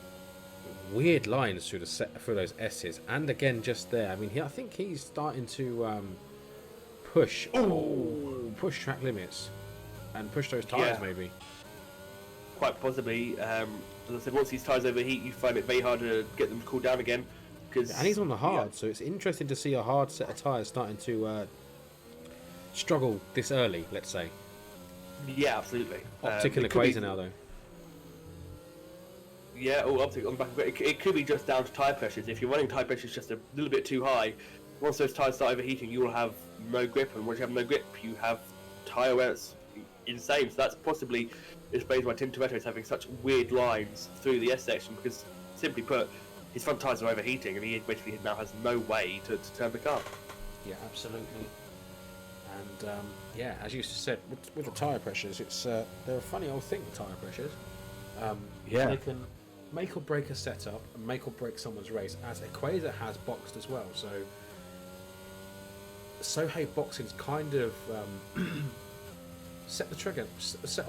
weird lines through those S's, and again just there. I mean, I think he's starting to push track limits and push those tyres maybe. Quite possibly. As I said, once these tyres overheat, you find it very hard to get them to cool down again. And he's on the hard, so it's interesting to see a hard set of tyres starting to struggle this early, let's say. Yeah, absolutely. Optic in the crazy now, though. Yeah, optic on the back of it. It could be just down to tyre pressures. If your running tyre pressure is just a little bit too high, once those tyres start overheating, you will have no grip, and once you have no grip, you have tyre wear that's insane. So that's possibly explains why Tintoretto is having such weird lines through the S section, because simply put, his front tyres are overheating, and he basically now has no way to turn the car. Yeah, absolutely. And yeah, as you said, with the tyre pressures, it's they're a funny old thing, the tyre pressures. They can make or break a setup and make or break someone's race, as Equator has boxed as well. So Sohei Boxing's kind of set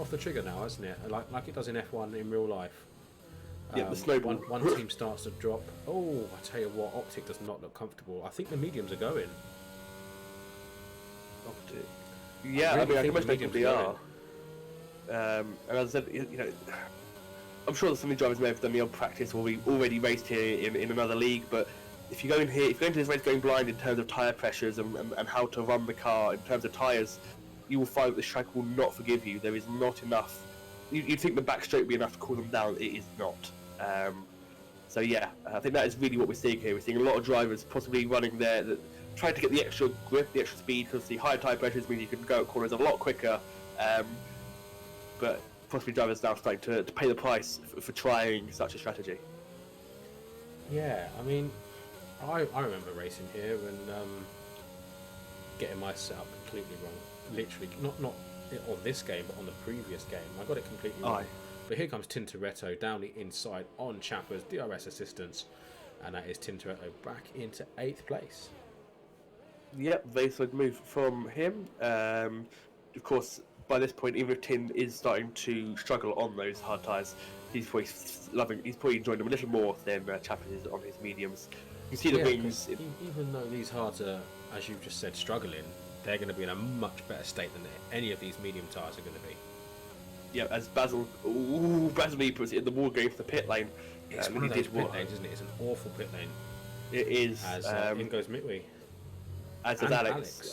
off the trigger now, hasn't it? Like it does in F1 in real life. Yeah, the snowball. One team starts to drop. Oh, I tell you what, Optic does not look comfortable. I think the mediums are going. Optic. Yeah, really I mean, I think can imagine they medium's probably are. going. And as I said, I'm sure that some of the drivers may have done the odd practice or we already raced here in another league, but if you go in here, if you go into this race going blind in terms of tyre pressures and how to run the car in terms of tyres, you will find that the track will not forgive you. There is not enough. You'd think the back straight would be enough to cool them down. It is not. So yeah, I think that is really what we're seeing here. We're seeing a lot of drivers possibly running there that trying to get the extra grip, the extra speed, because the higher tyre pressures mean you can go at corners a lot quicker. But possibly drivers now starting to pay the price for trying such a strategy. Yeah, I mean, I remember racing here and getting my setup completely wrong. Literally, not on this game, but on the previous game, I got it completely wrong. But here comes Tintoretto down the inside on Chapper's DRS assistance, and that is Tintoretto back into 8th place. Yep, very solid move from him. Of course, by this point, even if Tin is starting to struggle on those hard tyres, he's probably enjoying them a little more than Chapper is on his mediums. You see the wings. Even though these hards are, as you've just said, struggling, they're going to be in a much better state than any of these medium tyres are going to be. Yeah, as Basil Lee puts it in the wall going for the pit lane. It's one of those pit lanes, isn't it? It's an awful pit lane. It is. As in goes Mitwee. As does Alex.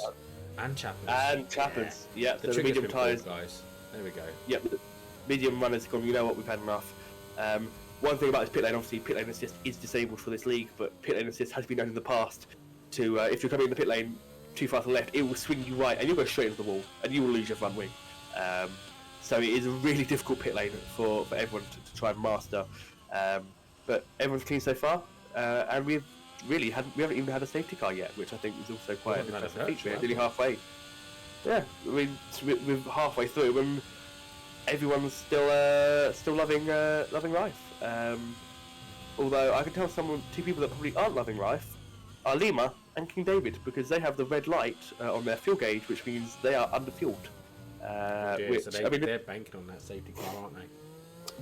And Chappers. And Chappers. Yeah, the so the medium tyres. Guys. There we go. Yep, the medium runners have gone, you know what, we've had enough. One thing about this pit lane, obviously, pit lane assist is disabled for this league, but pit lane assist has been done in the past to, if you're coming in the pit lane too far to the left, it will swing you right and you'll go straight into the wall and you will lose your front wing. So it is a really difficult pit lane for everyone to try and master. But everyone's clean so far, and we haven't even had a safety car yet, which I think is also quite an impressive feature. Nearly halfway. Yeah, I mean we're halfway through and everyone's still loving life. Although I can tell two people that probably aren't loving life are Lima and King David, because they have the red light on their fuel gauge, which means they are underfueled. So they're banking on that safety car, aren't they?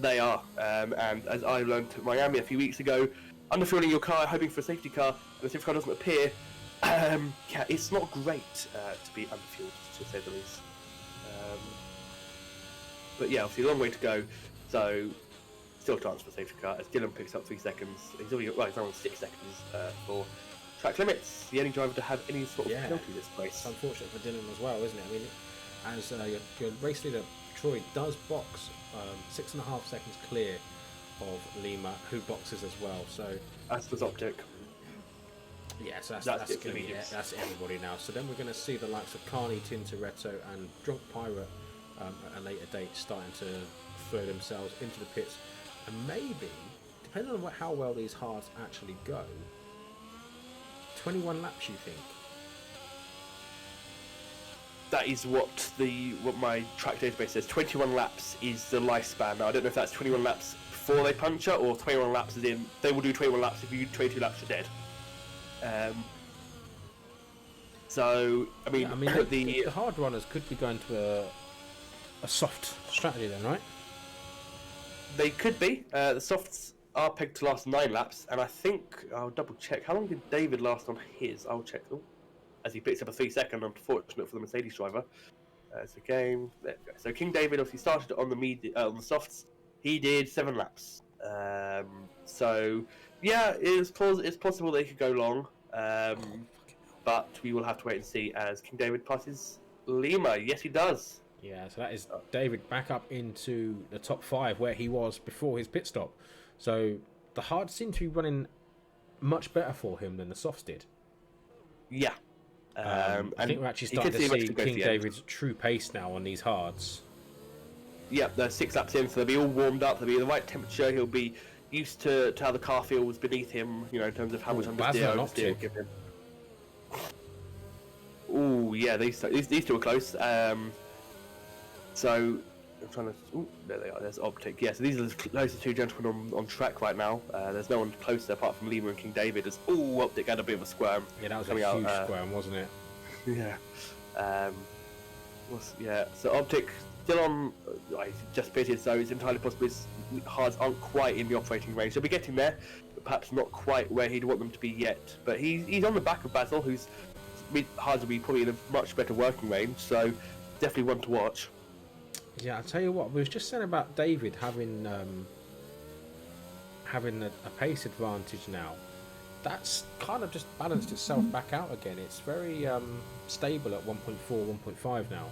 They are, and as I learned at Miami a few weeks ago, underfueling your car, hoping for a safety car, and the safety car doesn't appear, it's not great to be underfueled, to say the least. But yeah, obviously a long way to go, so still a chance for a safety car, as Dylan picks up 3 seconds. He's on 6 seconds for track limits, the only driver to have any sort of penalty this race. It's unfortunate for Dylan as well, isn't it? I mean, as your race leader Troy does box 6.5 seconds clear of Lima, who boxes as well. So that's the Optic. Yeah, so that's going to be that's everybody now. So then we're going to see the likes of Carney, Tintoretto, and Drunk Pirate at a later date starting to throw themselves into the pits, and maybe, depending on how well these hards actually go, 21 laps. You think? That is what my track database says. 21 laps is the lifespan. Now I don't know if that's 21 laps before they puncture or 21 laps as in they will do 21 laps if you do 22 laps you're dead. So I mean, the hard runners could be going to a soft strategy then, right? They could be. The softs are pegged to last 9 laps, and I think I'll double check. How long did David last on his? I'll check. As he picks up a 3 second, unfortunate for the Mercedes driver. It's a game. There we go. So King David obviously started on the on the softs. He did 7 laps. So yeah, it's possible they could go long, but we will have to wait and see as King David passes Lima. Yes, he does. Yeah, so that is David back up into the top 5 where he was before his pit stop. So the hards seem to be running much better for him than the softs did. Yeah. I think we're actually starting to see King David's true pace now on these hards. Yeah, they're 6 laps in, so they'll be all warmed up. They'll be the right temperature. He'll be used to how the car feels beneath him. You know, in terms of how much understeer give him. Oh yeah, these two are close. So I'm trying to. Oh, there they are. There's Optic. Yeah, so these are the closest 2 gentlemen on track right now. There's no one closer apart from Lima and King David. As Optic had a bit of a squirm. Yeah, that was a huge squirm, wasn't it? Yeah. So Optic still on. He's just pitted, so it's entirely possible his hards aren't quite in the operating range. They'll be getting there, but perhaps not quite where he'd want them to be yet. But he's on the back of Basil, who's Hards will be probably in a much better working range, so definitely one to watch. Yeah, I'll tell you what, we was just saying about David having a pace advantage now. That's kind of just balanced itself back out again. It's very stable at 1.4, 1.5 now.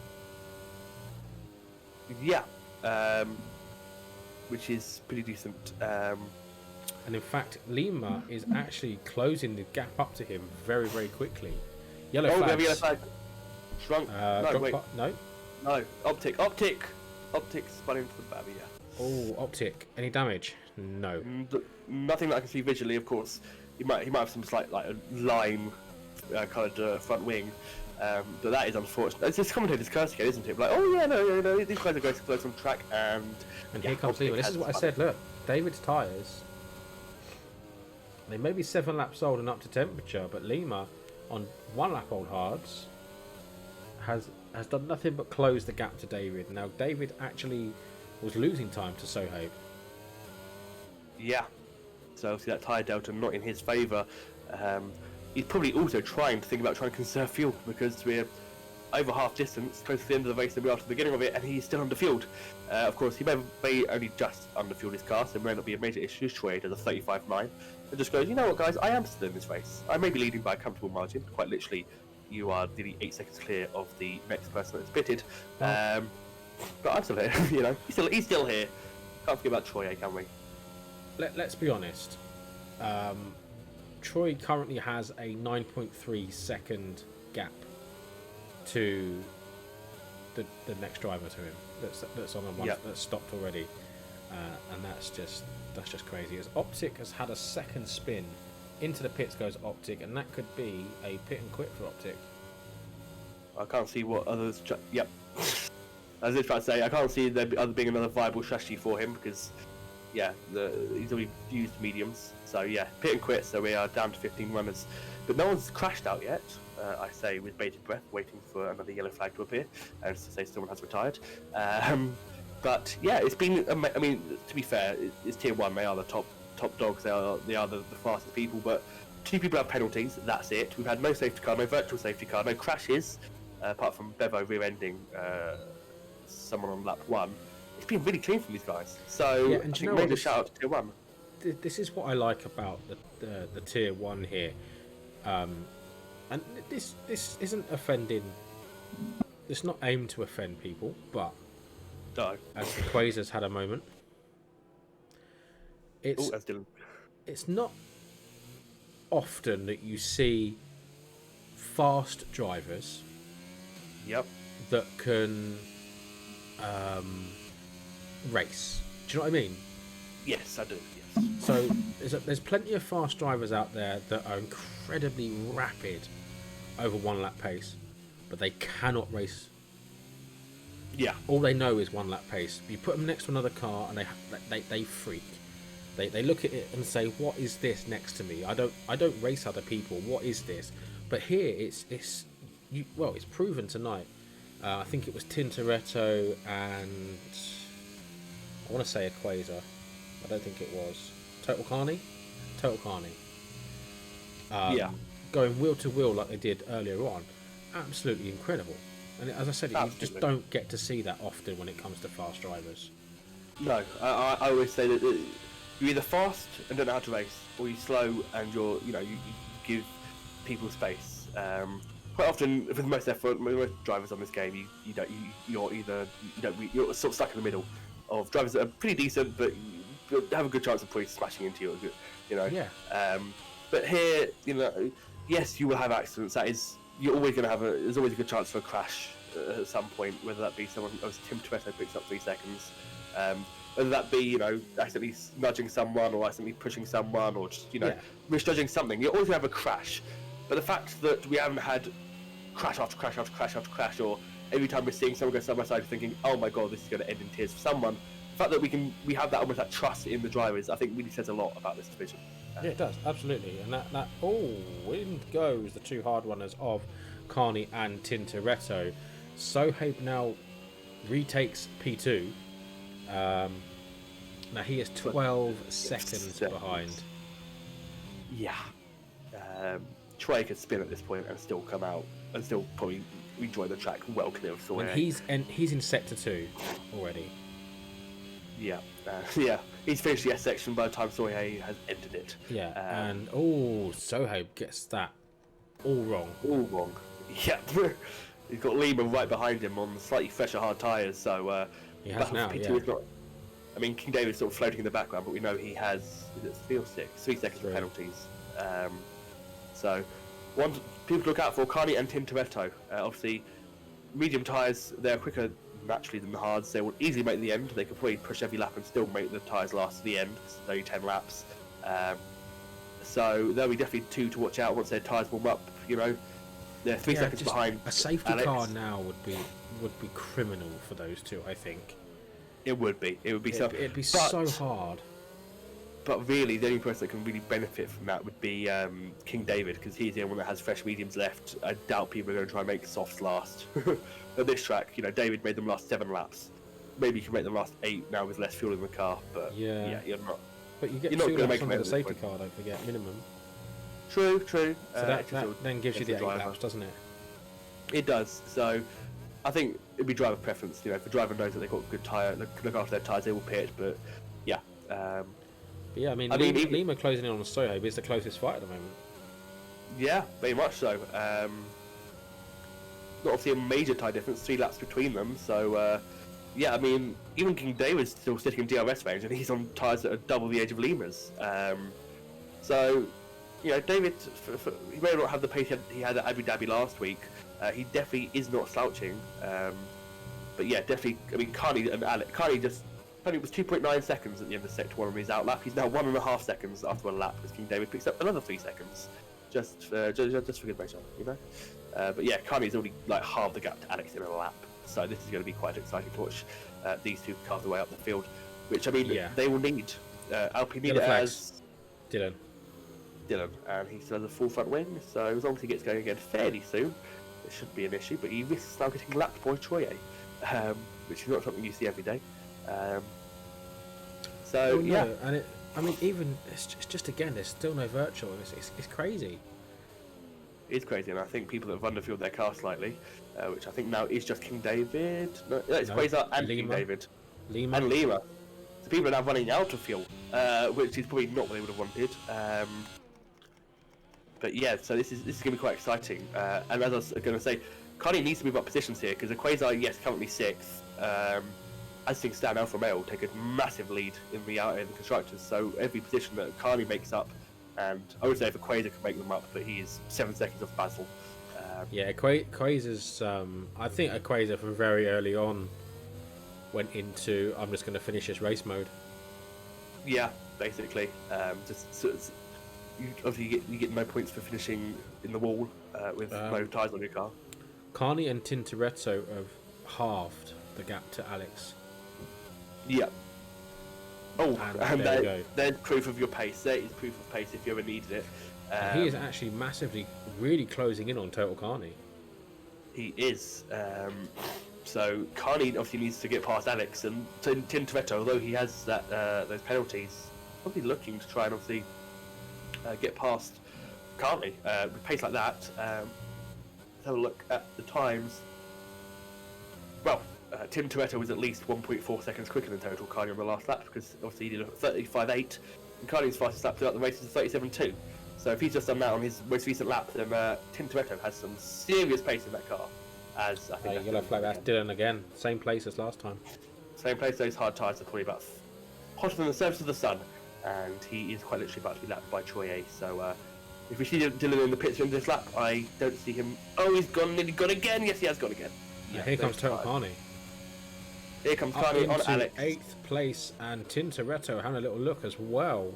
Yeah, which is pretty decent. And in fact, Lima is actually closing the gap up to him very, very quickly. Yellow we have flags. yellow flag. Shrunk. No, wait. No. Optic spun into the barrier. Oh, Optic. Any damage? No. Nothing that I can see visually, of course. He might have some slight, like a lime coloured front wing. But that is unfortunate. It's just commentator's curse again, isn't it? Like, oh yeah, no, these guys are going to close on track, and here comes Lima. This is what I said. Look, David's tyres. They may be 7 laps old and up to temperature, but Lima, on 1 lap old hards, has done nothing but close the gap to David. Now, David actually was losing time to Sohaib. Yeah. So obviously that tyre delta not in his favour. He's probably also trying to conserve fuel, because we're over half distance, close to the end of the race than we are to the beginning of it, and he's still underfueled. Of course, he may only just underfueled his car, so it may not be a major issue. Troy does a 35.9 and just goes, you know what, guys, I am still in this race. I may be leading by a comfortable margin. Quite literally, you are nearly 8 seconds clear of the next person that's pitted. But I'm still here. You know, he's still here. Can't forget about Troy, can we? Let's be honest. Troy currently has a 9.3 second gap to the next driver to him. That's on the one that's stopped already, and that's just crazy. As Optic has had a second spin into the pits goes Optic, and that could be a pit and quit for Optic. I can't see what others. Yep. I was just about to say, I can't see there being another viable strategy for him, because he's already used mediums. So yeah, pit and quit. So we are down to 15 runners, but no one's crashed out yet. I say with bated breath, waiting for another yellow flag to appear, and to say someone has retired. But yeah, it's been. I mean, to be fair, it's tier 1. They are the top dogs. They are the fastest people. But 2 people have penalties. That's it. We've had no safety car, no virtual safety car, no crashes, apart from Bevo rear-ending someone on lap 1. It's been really clean from these guys. So yeah, and I think major shout out to tier 1. This is what I like about the tier 1 here, and this isn't offending. It's not aimed to offend people, but no. As the Quasar's had a moment, it's not often that you see fast drivers. Yep. That can race. Do you know what I mean? Yes, I do. So there's plenty of fast drivers out there that are incredibly rapid over 1 lap pace, but they cannot race. Yeah. All they know is 1 lap pace. You put them next to another car and they freak. They look at it and say, "What is this next to me? I don't race other people. What is this?" But here it's proven tonight. I think it was Tintoretto and I want to say a Quasar. I don't think it was. Total Carney? Going wheel to wheel like they did earlier on. Absolutely incredible. And as I said, you just don't get to see that often when it comes to fast drivers. No, I always say that you're either fast and don't know how to race, or you're slow and you give people space. Quite often, for the most drivers on this game, you're sort of stuck in the middle of drivers that are pretty decent, but have a good chance of probably smashing into you, Yeah. But here, yes, you will have accidents. You're always going to there's always a good chance for a crash at some point, whether that be someone, as Tim Toretto picks up 3 seconds, whether that be, accidentally nudging someone or accidentally pushing someone or just, misjudging something. You're always going to have a crash. But the fact that we haven't had crash after crash after crash after crash, or every time we're seeing someone go side by side thinking, oh my god, this is going to end in tears for someone, the fact that we have that almost that trust in the drivers, I think really says a lot about this division. Yeah, it does, absolutely. And that in goes the 2 hard runners of Carney and Tintoretto. Sohaib now retakes P2. Now he is 12 seconds behind. Yeah. Troy could spin at this point and still come out and still probably rejoin the track well clear of Sawyer. And he's in sector 2 already. Yeah, yeah. He's finished the S section by the time Sawyer has entered it. Yeah, and Soho gets that all wrong. All wrong. Yeah. He's got Lima right behind him on slightly fresher hard tyres, so he has now, P2 is not. I mean, King David's sort of floating in the background, but we know he has, is it 3 or 6? 3 seconds of penalties. So, one people to look out for, Carney and Tintoretto. Obviously, medium tyres, they're quicker naturally than the hards. They will easily make the end. They could probably push every lap and still make the tyres last to the end. It's only 10 laps. So, there'll be definitely 2 to watch out once their tyres warm up, you know. They're 3 seconds behind. A safety Alex. car now would be criminal for those 2, I think. It would be. It'd be so hard. But really, the only person that can really benefit from that would be King David, because he's the only one that has fresh mediums left. I doubt people are going to try and make softs last. At this track, you know, David made them last 7 laps. Maybe you can make them last 8 now with less fuel in the car. But yeah you're not. But you get you're 2 not laps under the safety car, don't forget, minimum. True. So that then gives you the 8 laps, doesn't it? It does. So I think it'd be driver preference. You know, if the driver knows that they've got a good tyre, look after their tyres, they will pit. But yeah. But yeah, I mean Lima closing in on Soho is the closest fight at the moment. Yeah, very much so. Not obviously a major tyre difference, 3 laps between them. So yeah, I mean, even King David's still sitting in DRS range, and he's on tyres that are double the age of Lima's. So. You know, David, he may not have the pace he had at Abu Dhabi last week. He definitely is not slouching. But yeah, definitely, I mean, Carney and Alex. Carney was 2.9 seconds at the end of sector 1 on his outlap. He's now 1.5 seconds after 1 lap, as King David picks up another 3 seconds. Just for good measure, you know? But yeah, Carney's already like halved the gap to Alex in a lap. So this is going to be quite exciting to watch these 2 carve their way up the field. Which, I mean, they will need. Alpine need it as... Dylan, and he still has a full front wing, so as long as he gets going again fairly soon, it shouldn't be an issue, but he risks now getting lapped by Troye, which is not something you see every day. Yeah. And I mean, even, it's just again, there's still no virtual, and it's crazy. It's crazy, and I think people have underfilled their car slightly, which I think now is just King David. No, it's Quasar and Lima. King David. Lima. And Lima. So people are now running out of fuel, which is probably not what they would have wanted. But yeah, so this is going to be quite exciting. And as I was going to say, Carney needs to move up positions here because the Quasar, yes, currently 6th. As things stand, Alfa Romeo will take a massive lead in the constructors. So every position that Carney makes up, and I would say if a Quasar can make them up, but he is 7 seconds off Basil. Yeah, Quasar's. I think a Quasar from very early on went into I'm just going to finish this race mode. Yeah, basically. You get no points for finishing in the wall with no tyres on your car. Carney and Tintoretto have halved the gap to Alex. Yeah. Oh, and there's proof of your pace. There is proof of pace if you ever needed it. He is actually massively, really closing in on Total Carney. He is. So Carney obviously needs to get past Alex, and Tintoretto, although he has those penalties, probably looking to try and obviously get past Carney with pace like that. Let's have a look at the times. Well, Tintoretto was at least 1.4 seconds quicker than Total Carney on the last lap because obviously he did a 35.8, and Carney's fastest lap throughout the race is 37.2. So if he's just done that on his most recent lap, then Tintoretto has some serious pace in that car. As I think yellow flag, that's Dylan again. Same place as last time. Same place. Those hard tyres are probably about hotter than the surface of the sun, and he is quite literally about to be lapped by Troye. So if we see Dylan in the pits in this lap, I don't see him. Oh, he's gone. Nearly gone again. Yes, he has gone again. Yeah, here comes Total Carney. Here comes Carney on Alex. 8th place, and Tintoretto having a little look as well.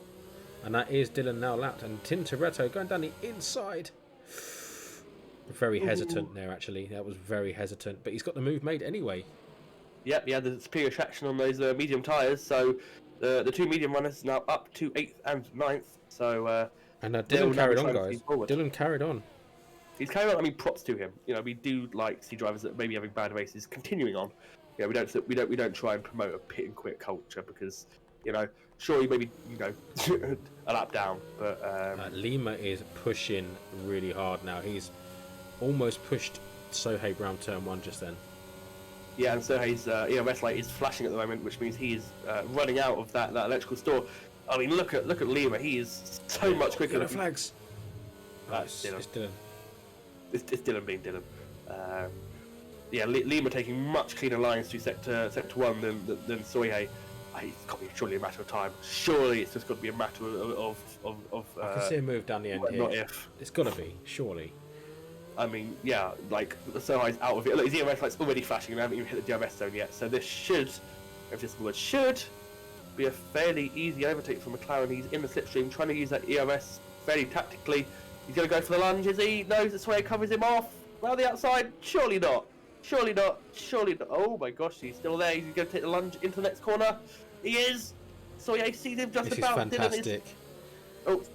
And that is Dylan now lapped, and Tintoretto going down the inside. Very hesitant there, actually. That was very hesitant, but he's got the move made anyway. Yep, he had the superior traction on those medium tyres, so the 2 medium runners now up to 8th and 9th. So and Dylan carried on, guys. Dylan carried on. He's carried on. I mean, props to him. You know, we do like see drivers that maybe having bad races continuing on. Yeah, we don't try and promote a pit and quit culture because surely maybe a lap down. But Lima is pushing really hard now. He's almost pushed Sohaib round turn 1 just then. yeah, and so his ERS light is flashing at the moment, which means he is running out of that electrical store. I mean, look at Lima. He is so much quicker. Yellow flags. That's Dylan. It's Dylan. It's Dylan being Dylan. Lima taking much cleaner lines through sector 1 than Sohaib. It's got to be surely a matter of time. Surely it's just got to be a matter of I can see a move down the end here. Not if. It's got to be, surely. I mean, yeah, like Sohaib's out of it. Look, his ERS light's already flashing and I haven't even hit the DRS zone yet. So this should, if this is the word should, be a fairly easy overtake for McLaren. He's in the slipstream, trying to use that ERS fairly tactically. He's going to go for the lunge, is he? Knows that Sohaib covers him off. Round the outside, surely not. Surely not. Surely not. Oh my gosh, he's still there. He's going to take the lunge into the next corner. He is. Sohaib sees him just this about. This is fantastic.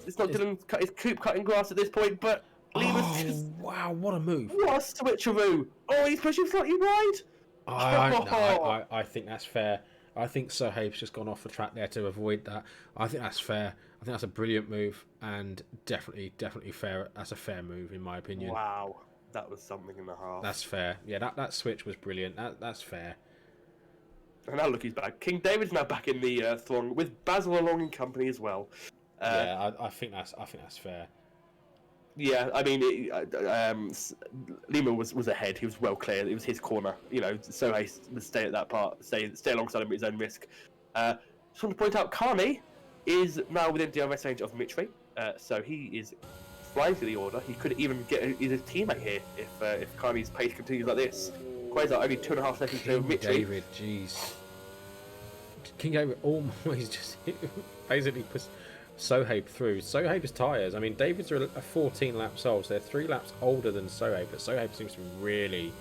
It's not Dylan cut his coupe cutting grass at this point, but Lima's wow, what a move. What a switcheroo. Oh, he's pushing slightly wide. I think that's fair. I think Sohaib's just gone off the track there to avoid that. I think that's fair. I think that's a brilliant move and definitely fair. That's a fair move in my opinion. Wow, that was something and a half. That's fair. Yeah, that switch was brilliant. That's fair. And now look, he's back. King David's now back in the throng with Basil along in company as well. Yeah, I think that's fair. Yeah, I mean, Lima was ahead. He was well clear. It was his corner. Sohaib would stay at that part, stay alongside him at his own risk. Just want to point out, Carney is now within DRS range of Mitri, so he is flying through the order. He could even get his teammate here if Carney's pace continues like this. Quasar only 2.5 seconds clear of Mitri. David, jeez. King David always just basically puts Sohaib through. Sohaib's tyres, I mean, David's are a 14 laps old, so they're 3 laps older than Sohaib, but Sohaib seems to be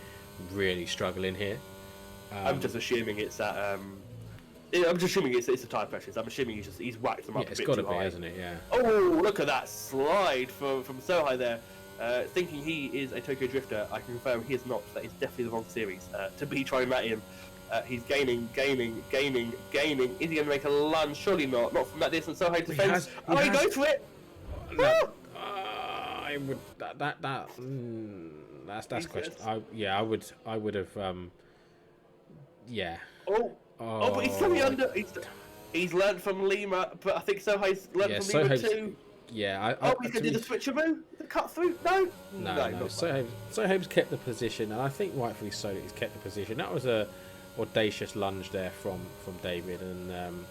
really struggling here. I'm just assuming it's that. I'm just assuming it's the tyre pressures. I'm assuming he's whacked them up a bit too high. It's got to be, hasn't it? Yeah. Oh, look at that slide from Sohaib there. Thinking he is a Tokyo Drifter, I can confirm he is not. That is definitely the wrong series to be trying that in. He's gaining. Is he going to make a lunge? Surely not. Not from that distance. Sohaib defends. He goes for it. I would. That's question. I would have. Yeah. But he's still under. He's learned from Lima, but I think Sohaib's learned from Lima too. Yeah, he's going to do the switcheroo? The cut through? No. Sohaib's kept the position, and I think rightfully so that he's kept the position. That was a audacious lunge there from David, and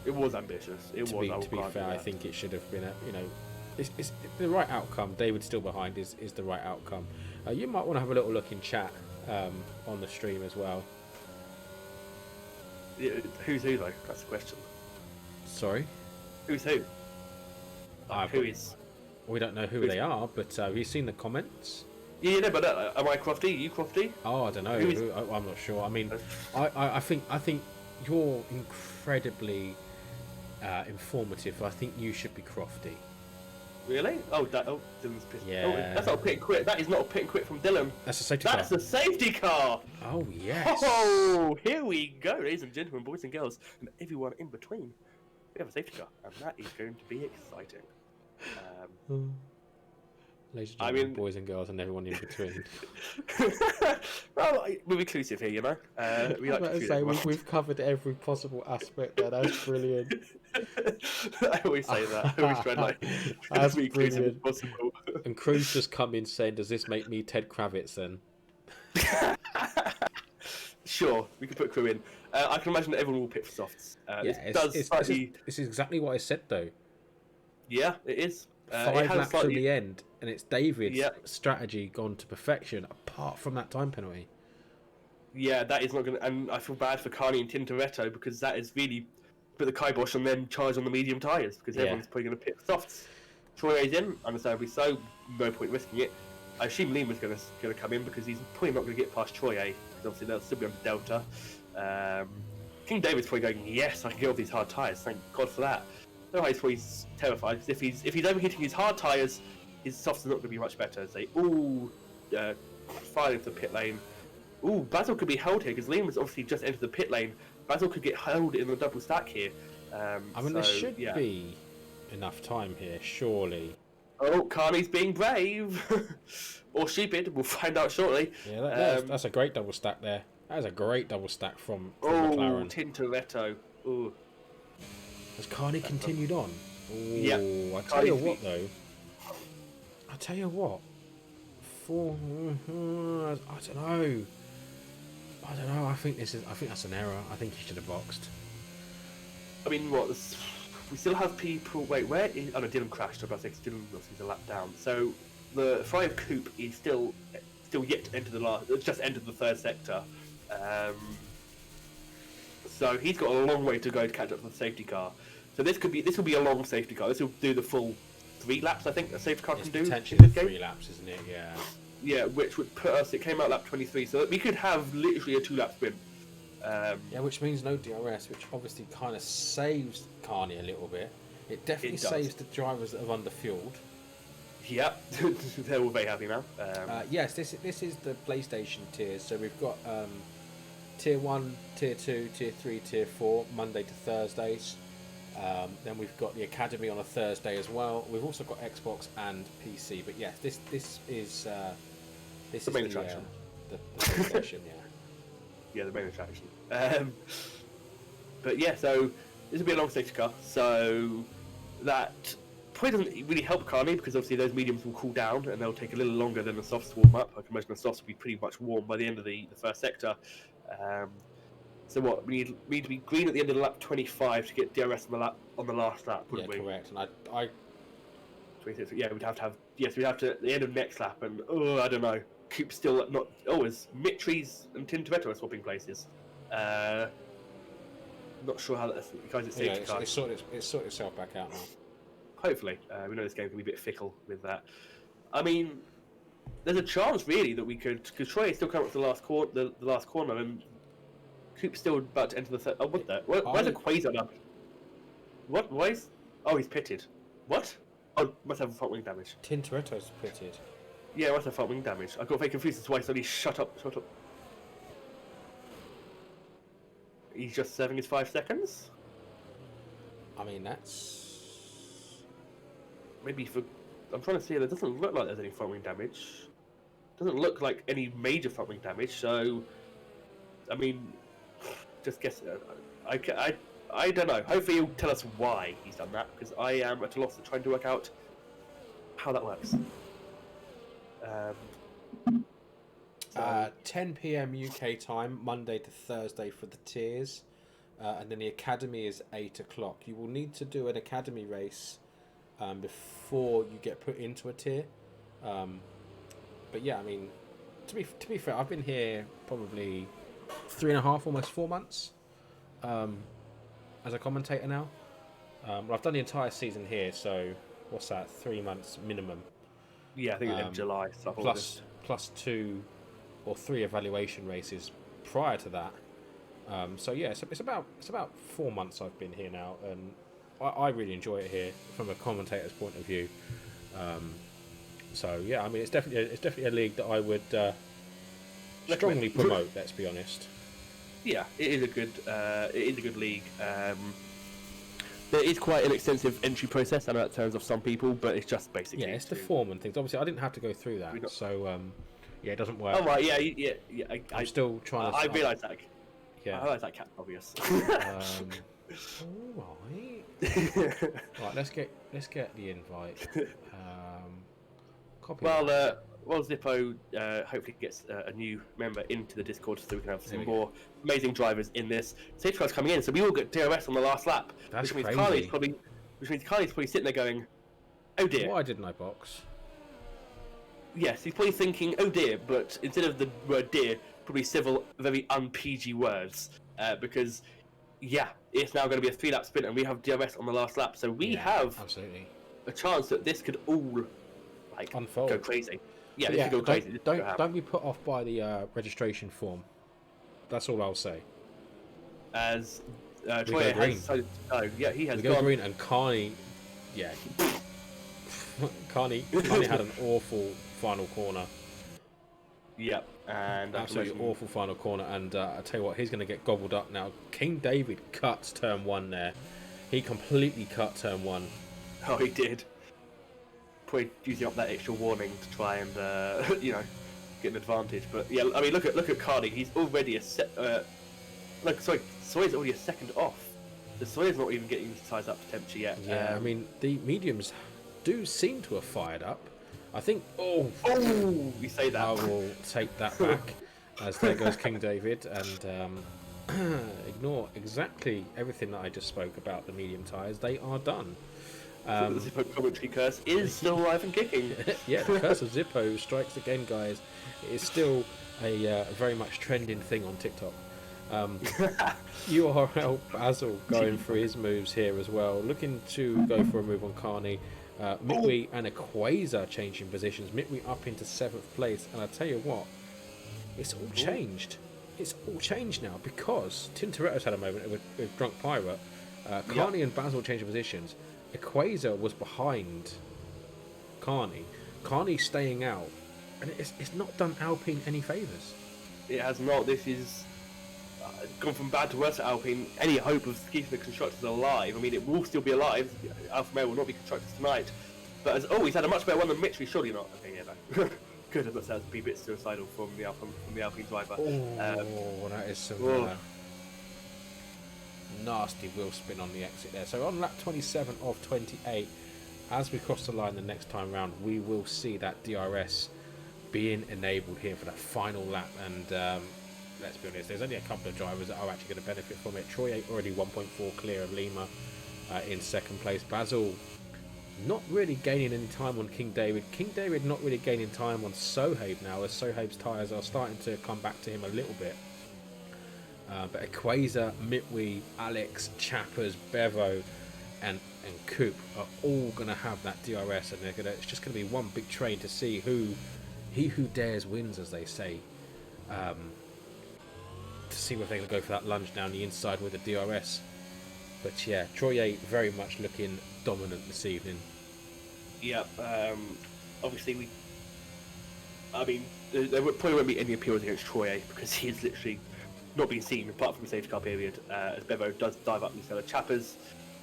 it was ambitious. To be fair, I think it should have been it's the right outcome. David still behind is the right outcome. You might want to have a little look in chat on the stream as well. Who's who though? That's the question. Sorry? Who's who? Who is? We don't know who they are, but have you seen the comments? Yeah, no, but am I Crofty? Are you Crofty? Oh, I don't know. I'm not sure. I mean, I think you're incredibly informative. I think you should be Crofty. Really? Dylan's pissed. Yeah. Oh, that's not a pit and quit. That is not a pit and quit from Dylan. That's a safety car. That's a safety car. Oh yes. Oh, here we go, ladies and gentlemen, boys and girls, and everyone in between. We have a safety car, and that is going to be exciting. Ladies and gentlemen, boys and girls, and everyone in between. Well, we're inclusive here, you know. We've covered every possible aspect there. That's brilliant. I always say that. I always try to that's be inclusive as possible. And Cruz just come in saying, "Does this make me Ted Kravitz then?" Sure, we can put Crew in. I can imagine that everyone will pick for softs. This is exactly what I said, though. Yeah, it is. 5 laps from the end, and it's David's strategy gone to perfection, apart from that time penalty. Yeah, that is not going to... And I feel bad for Carney and Tintoretto, because that is really put the kibosh and then charge on the medium tyres, because everyone's probably going to pick softs. Troy is in, understandably so, no point risking it. I assume Lima's going to come in, because he's probably not going to get past Troy, because obviously they'll still be under Delta. King David's probably going, yes, I can get off these hard tyres, thank God for that. No, he's probably terrified, because if he's overheating his hard tyres, his softs are not going to be much better. Say, firing for the pit lane. Basil could be held here, because Lima's obviously just entered the pit lane. Basil could get held in the double stack here. I mean, there should be enough time here, surely. Oh, Carney's being brave or stupid. We'll find out shortly. Yeah, that's a great double stack there. That is a great double stack from oh, McLaren. Tintoretto. Ooh. Has Carney continued on? Yeah. I tell you what, though. I tell you what. I don't know. I don't know. I think that's an error. I think he should have boxed. I mean, what? We still have people. Wait, where is? Oh no, Dylan crashed. I was about to say Dylan was a lap down. So the 5 coupe is still yet to enter the last. It's just entered the 3rd sector. So he's got a long way to go to catch up to the safety car. So this will be a long safety car. This will do the full 3 laps. I think a safety car can do. Potentially 3 laps, isn't it? Yeah. Yeah, which would put us. It came out lap 23, so we could have literally a 2-lap sprint. Yeah, which means no DRS, which obviously kind of saves Carney a little bit. It definitely saves the drivers that have underfueled. Yep, they're all very happy now. Yes, this is the PlayStation tiers. So we've got tier 1, tier 2, tier 3, tier 4, Monday to Thursdays. Then we've got the Academy on a Thursday as well. We've also got Xbox and PC. But yes, this is the main attraction. The PlayStation, yeah. Yeah, the main attraction. But yeah, so this will be a long safety car. So that probably doesn't really help Carney because obviously those mediums will cool down and they'll take a little longer than the softs warm up. I can imagine the softs will be pretty much warm by the end of the 1st sector. So what we need to be green at the end of the lap 25 to get DRS on the last lap, wouldn't we? Yeah, correct. And I 26, yeah, we'd have to at the end of next lap, and I don't know. Coupe still not. Oh, is Mitries and Tintoretto are swapping places? Not sure how that's because it's safety car. It's sorted itself back out now. Hopefully, we know this game can be a bit fickle with that. I mean, there's a chance really that we could, because Troy still coming up to the last corner, and Coupe's still about to enter the 3rd. Oh, what the? Where's a Quasar now? What? Why is? Oh, he's pitted. What? Oh, must have front wing damage. Tintoretto's pitted. Yeah, must have front wing damage. I got very confused as to why suddenly shut up. He's just serving his 5 seconds? I mean, that's... Maybe for... I'm trying to see, it doesn't look like there's any front wing damage. Doesn't look like any major front wing damage, so... I mean... Just guess... I don't know. Hopefully he'll tell us why he's done that, because I am at a loss to trying to work out how that works. 10 p.m. UK time, Monday to Thursday for the tiers, and then the Academy is 8 o'clock. You will need to do an Academy race before you get put into a tier. But yeah, I mean, to be fair, I've been here probably 3.5, almost 4 months as a commentator now. Well, I've done the entire season here, so what's that? 3 months minimum. Yeah, I think it's July. Plus 2 or 3 evaluation races prior to that. So yeah, it's about 4 months I've been here now, and I really enjoy it here from a commentator's point of view. So yeah, I mean it's definitely a league that I would strongly promote. Let's be honest. Yeah, it is a good league. There is quite an extensive entry process. I know that turns off some people, but it's just basically... Yeah, it's the form and things. Obviously, I didn't have to go through that, so yeah, it doesn't work. Oh, right, yeah. I'm still trying to... I realise that. Yeah. I realise that cat's obvious. All right. Right, let's get the invite. Copy. Well, Zippo hopefully gets a new member into the Discord so we can have some more amazing drivers in this. Safety car's coming in, so we all get DRS on the last lap. That's which means crazy. Carly's probably sitting there going, "Oh dear." Why didn't I box? Yes, he's probably thinking, "Oh dear," but instead of the word "dear," probably several very un-PG words because, yeah, it's now going to be a 3-lap sprint and we have DRS on the last lap, so we have absolutely a chance that this could all unfold, go crazy. Yeah, this could go crazy. Don't be put off by the registration form. That's all I'll say. As Troy has decided, yeah, he has we go green, and Carney, yeah, Carney had an awful final corner. Yep, and absolutely awful final corner. And I tell you what, he's going to get gobbled up now. King David cuts turn 1 there. He completely cut turn 1. Oh, he did. Probably using up that extra warning to try and get an advantage. But yeah, I mean, look at Carney. He's already a set. Sawyer's already a second off. The Sawyer's not even getting his tyres up to temperature yet. Yeah, I mean, the mediums do seem to have fired up. I think. Oh, you say that. I will take that back. As there goes King David, and ignore exactly everything that I just spoke about the medium tyres. They are done. The Zippo commentary curse is still alive and kicking. Yeah, the curse of Zippo strikes again, guys. It is still a very much trending thing on TikTok. URL Basil going for his moves here as well, looking to go for a move on Carney. Mitwe and Equaza changing positions. Mitwe up into 7th place, and I tell you what, it's all changed. It's all changed now because Tintoretto's had a moment with Drunk Pirate. Carney and Basil changing positions. Equaza was behind Carney. Carney staying out, and it's not done Alpine any favours. It has not. This is gone from bad to worse at Alpine. Any hope of keeping the constructors alive? I mean, it will still be alive. Alfa Romeo will not be constructors tonight. But he's had a much better one than Mitri. Surely not. Okay, yeah, no. Good, as that sounds to be a bit suicidal from the Alpine driver. That is some nasty wheel spin on the exit there. So on lap 27 of 28, as we cross the line the next time round, we will see that DRS being enabled here for that final lap. And let's be honest, there's only a couple of drivers that are actually going to benefit from it. Troy already 1.4 clear of Lima in 2nd place. Basil not really gaining any time on King David. King David not really gaining time on Sohaib now, as Sohaib's tyres are starting to come back to him a little bit. But Equaza, Mitwe, Alex, Chappers, Bevo, and Coop are all going to have that DRS, and it's just going to be one big train to see who dares wins, as they say. To see whether they're going to go for that lunge down the inside with the DRS. But yeah, Troy very much looking dominant this evening. Yeah, obviously there probably won't be any appeals against Troy because he's literally not been seen apart from the safety car period, as Bevo does dive up these other Chappers,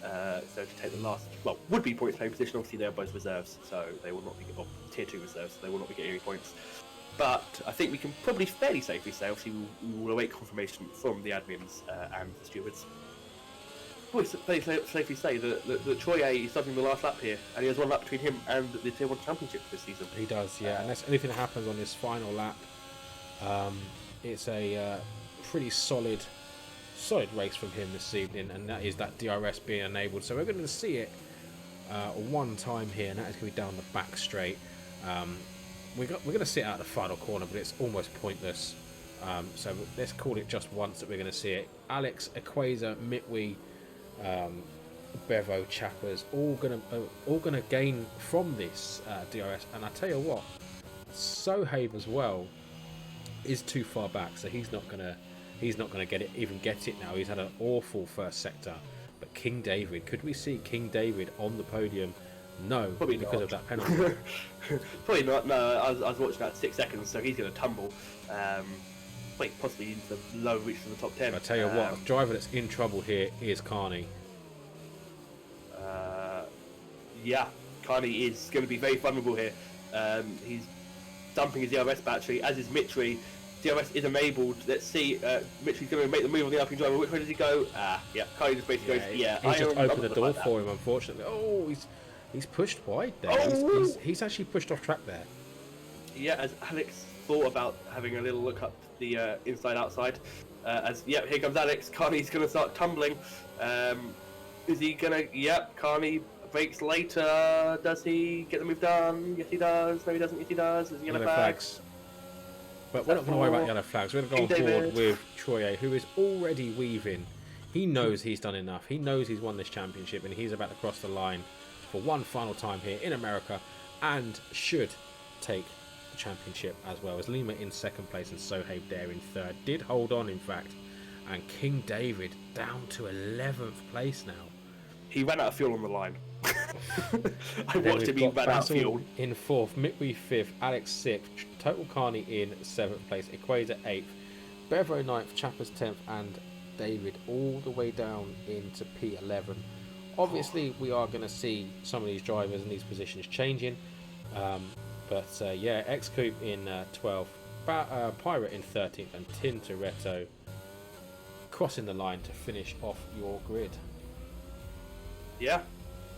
so to take the last, would be points playing position. Obviously they're both reserves, so they will not be tier 2 reserves, so they will not be getting any points. But I think we can probably fairly safely say, obviously we will await confirmation from the admins and the stewards. Probably safely say that Troy is starting the last lap here, and he has one lap between him and the Tier 1 Championship this season. He does, yeah. Unless anything happens on this final lap, it's a pretty solid race from him this evening, and that is that DRS being enabled. So we're going to see it one time here, and that is going to be down the back straight. We're going to see it out the final corner, but it's almost pointless. So let's call it just once that we're going to see it. Alex, Equaza, Mitwe, Bevo, Chappers, all gonna gain from this DRS. And I tell you what, Sohaib as well is too far back, so he's not gonna get it now. He's had an awful first sector. But King David, could we see King David on the podium? No, probably because not. of that penalty. Probably not. No, I was watching that 6 seconds, so he's going to tumble. Possibly into the low reach of the top 10. I tell you what, a driver that's in trouble here is Carney. Yeah, Carney is going to be very vulnerable here. He's dumping his DRS battery, as is Mitri. DRS is enabled. Let's see. Mitri's going to make the move on the Alpine driver. Which way does he go? Carney just basically goes. Yeah, he's just opened the door for him. Unfortunately, he's pushed wide there. He's actually pushed off track there. Yeah, as Alex thought about having a little look up the inside-outside. Here comes Alex. Carney's going to start tumbling. Is he going to... Yep, Carney brakes later. Does he get the move done? Yes, he does. No, he doesn't. Yes, he does. There's yellow flags. But we're not going to worry about yellow flags. We're going to go on board with Troy, who is already weaving. He knows he's done enough. He knows he's won this championship, and he's about to cross the line for one final time here in America, and should take the championship as well. As Lima in 2nd place and Sohaib there in 3rd. Did hold on, in fact. And King David down to 11th place now. He ran out of fuel on the line. I watched him, he ran out of fuel. In 4th, Mitwe 5th, Alex 6th, Total Carney in 7th place, Equator 8th, Bevo 9th, Chappers 10th, and David all the way down into P11. Obviously, we are going to see some of these drivers and these positions changing. Um, yeah, X Coupe in 12th, Pirate in 13th, and Tin Toretto crossing the line to finish off your grid. Yeah.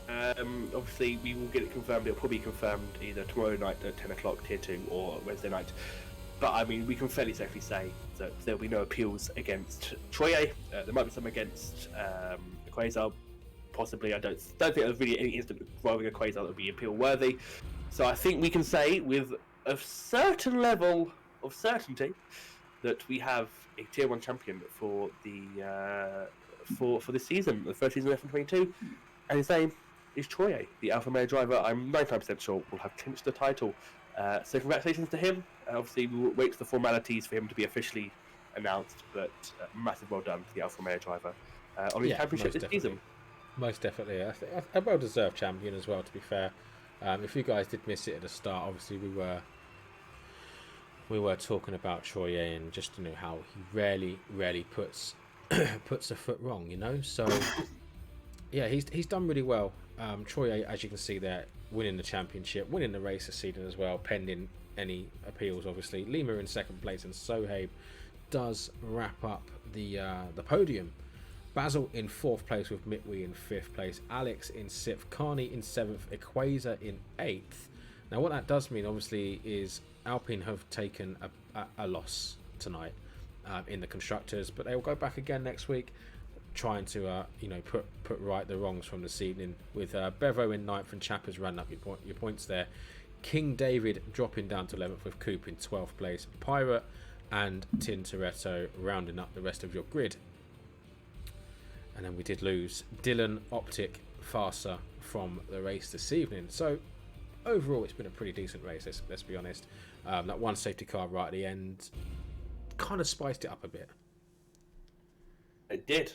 Obviously, we will get it confirmed. It'll probably be confirmed either tomorrow night at 10 o'clock, Tier 2, or Wednesday night. But I mean, we can fairly safely say that there will be no appeals against Troye. There might be some against Quasar, possibly. I don't think there's really any instant involving a Quasar that would be appeal worthy. So I think we can say with a certain level of certainty that we have a Tier 1 champion for the for this season, the first season of F122, and his name is Troye, the Alfa Romeo driver. I'm 99% sure will have clinched the title. So congratulations to him. Obviously, we will wait for the formalities for him to be officially announced, but massive well done to the Alfa Romeo driver on his championship this season. Most definitely. I think a well-deserved champion as well, to be fair. If you guys did miss it at the start, obviously we were talking about Troye and just how he rarely puts puts a foot wrong, so yeah, he's done really well. Troye, as you can see there, winning the championship, winning the race this season as well, pending any appeals obviously. Lima in second place, and Sohaib does wrap up the podium. Basil in 4th place with Mitwi in 5th place, Alex in 6th, Carney in 7th, Equazer in 8th. Now what that does mean obviously is Alpine have taken a loss tonight in the constructors, but they will go back again next week, trying to put right the wrongs from this evening, with Bevo in 9th and Chappers running up your points there. King David dropping down to 11th with Coop in 12th place, Pirate and Tin Toretto rounding up the rest of your grid. And then we did lose Dylan, Optic, Farsa from the race this evening. So overall, it's been a pretty decent race, let's be honest. That one safety car right at the end kind of spiced it up a bit. It did.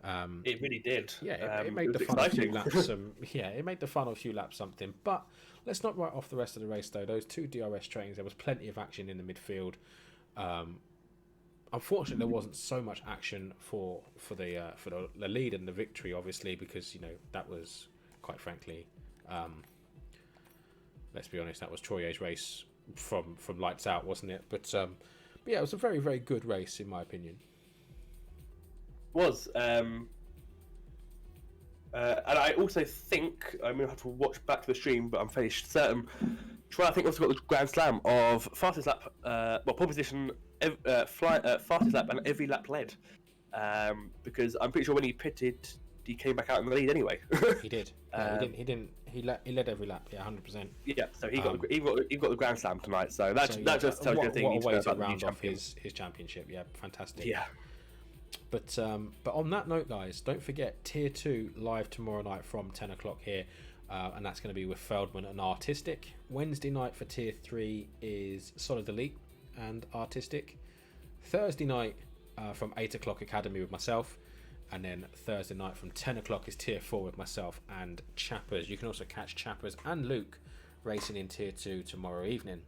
It really did. Yeah, it made the final few laps it made the final few laps something. But let's not write off the rest of the race though. Those two DRS trains, there was plenty of action in the midfield. Unfortunately, there wasn't so much action for the lead and the victory, obviously, because that was, quite frankly, let's be honest, that was Troye's race from lights out, wasn't it? But yeah, it was a very, very good race in my opinion. Was and I also think I'm gonna have to watch back to the stream, but I'm fairly certain Troy, I think, also got the Grand Slam of fastest lap, pole position, fastest lap, and every lap led. Because I'm pretty sure when he pitted, he came back out in the lead anyway. He did. He led every lap. Yeah, 100%. Yeah, so he got the Grand Slam tonight. So that just tells you a thing. What a way to round off his championship. Yeah, fantastic. Yeah. But on that note, guys, don't forget Tier 2 live tomorrow night from 10 o'clock here. And that's going to be with Feldman and Artistic. Wednesday night for Tier 3 is Solid Elite and Artistic. Thursday night from 8 o'clock Academy with myself. And then Thursday night from 10 o'clock is Tier 4 with myself and Chappers. You can also catch Chappers and Luke racing in Tier 2 tomorrow evening.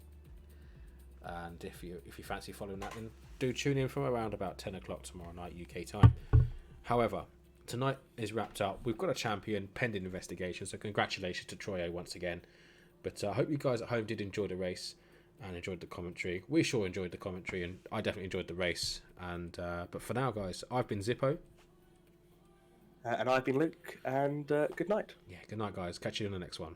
And if you fancy following that, then do tune in from around about 10 o'clock tomorrow night UK time. However, tonight is wrapped up. We've got a champion pending investigation, so congratulations to Troye once again. But I hope you guys at home did enjoy the race and enjoyed the commentary. We sure enjoyed the commentary, and I definitely enjoyed the race. And but for now, guys, I've been Zippo. And I've been Luke, and good night. Yeah, good night, guys. Catch you in the next one.